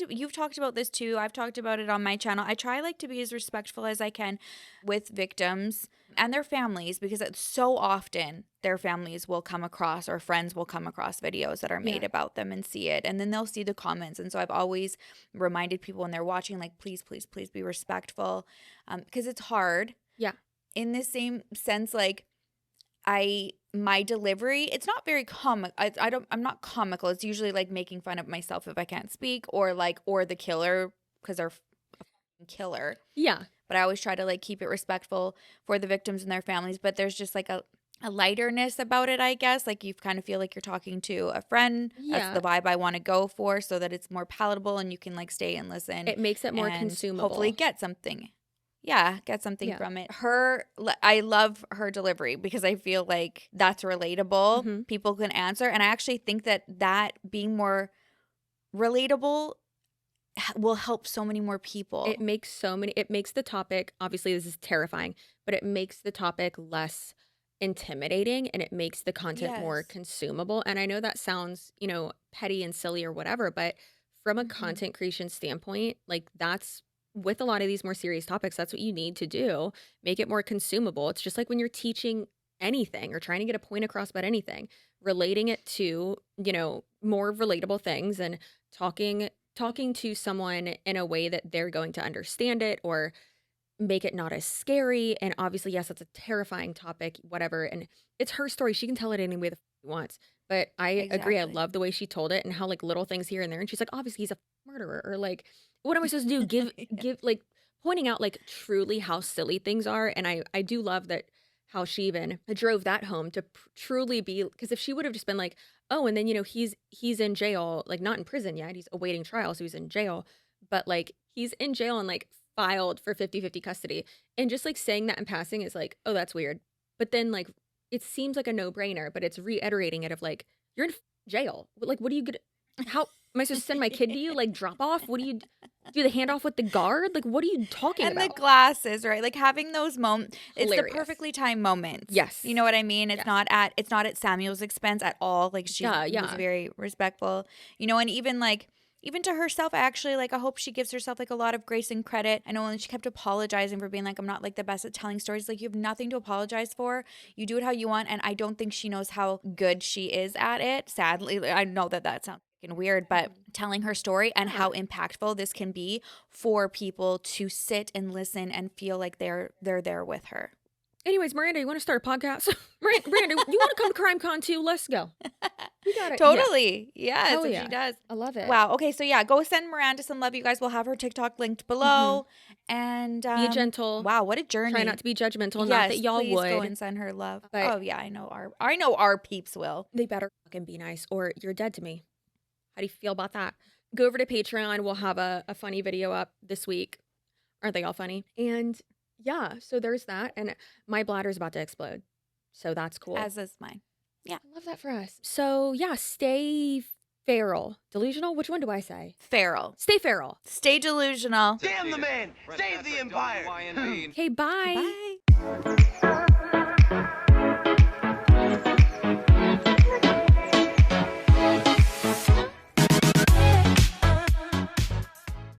you've talked about this too. I've talked about it on my channel. I try to be as respectful as I can with victims and their families, because it's so often their families will come across, or friends will come across videos that are made about them and see it. And then they'll see the comments. And so I've always reminded people when they're watching, like, please, please, please be respectful. Because it's hard. Yeah. In the same sense, like, my delivery, it's not very comic. I'm not comical. It's usually like making fun of myself if I can't speak, or the killer, because they're a fucking killer. Yeah. But I always try to keep it respectful for the victims and their families. But there's just a lighterness about it, I guess. Like, you kind of feel like you're talking to a friend. Yeah. That's the vibe I want to go for, so that it's more palatable and you can stay and listen. It makes it more and consumable. hopefully get something. Yeah, get something Yeah. from it. I love her delivery, because I feel like that's relatable. Mhm. People can answer. And I actually think that being more relatable will help so many more people. It makes the topic, obviously this is terrifying, but it makes the topic less intimidating, and it makes the content more Yes. consumable. And I know that sounds, petty and silly or whatever, but from a Mhm. content creation standpoint, that's, with a lot of these more serious topics, that's what you need to do. Make it more consumable. It's just like when you're teaching anything or trying to get a point across about anything, relating it to, more relatable things, and talking to someone in a way that they're going to understand it, or make it not as scary. And obviously, yes, that's a terrifying topic, whatever. And it's her story. She can tell it any way the she wants. But I agree. I Exactly. love the way she told it, and how little things here and there. And she's like, obviously he's a murderer, or what am I supposed to do? Give pointing out truly how silly things are. And I do love that, how she even drove that home to truly be, because if she would have just been like, oh, and then he's in jail, not in prison yet, he's awaiting trial, so he's in jail, but he's in jail and filed for 50-50 custody, and just saying that in passing is oh, that's weird. But then it seems like a no-brainer, but it's reiterating it of like, you're in jail. Like, what are you gonna, how am I supposed to send my kid to you? Like, drop off? What do you do? The handoff with the guard? Like, what are you talking And about? the glasses, right? Like having those moments, it's Hilarious. the perfectly timed moments. Yes. You know what I mean? It's Yes. not at Samuel's expense at all. Like she was very respectful. You know, and even to herself, actually, like, I hope she gives herself, like, a lot of grace and credit. I know when she kept apologizing for being like, I'm not, like, the best at telling stories. Like, you have nothing to apologize for. You do it how you want, and I don't think she knows how good she is at it. Sadly, I know that sounds fucking weird, but telling her story and how impactful this can be for people to sit and listen and feel like they're there with her. Anyways, Miranda, you want to start a podcast? Miranda, you want to come to CrimeCon too? Let's go. You got it. Totally. Yes, Hell if yeah. she does. I love it. Wow. Okay, so yeah, go send Miranda some love. You guys will have her TikTok linked below. And Be gentle. Wow, what a journey. Try not to be judgmental. Yes, Not that y'all please would. go and send her love. But- oh yeah, I know our peeps will. They better fucking be nice or you're dead to me. How do you feel about that? Go over to Patreon. We'll have a funny video up this week. Aren't they all funny? And yeah, so there's that. And my bladder's about to explode. So that's cool. As is mine. I love that for us. So yeah, stay feral. Delusional? Which one do I say? Feral. Stay feral. Stay delusional. Damn the man! Save the empire! Okay, bye. Bye.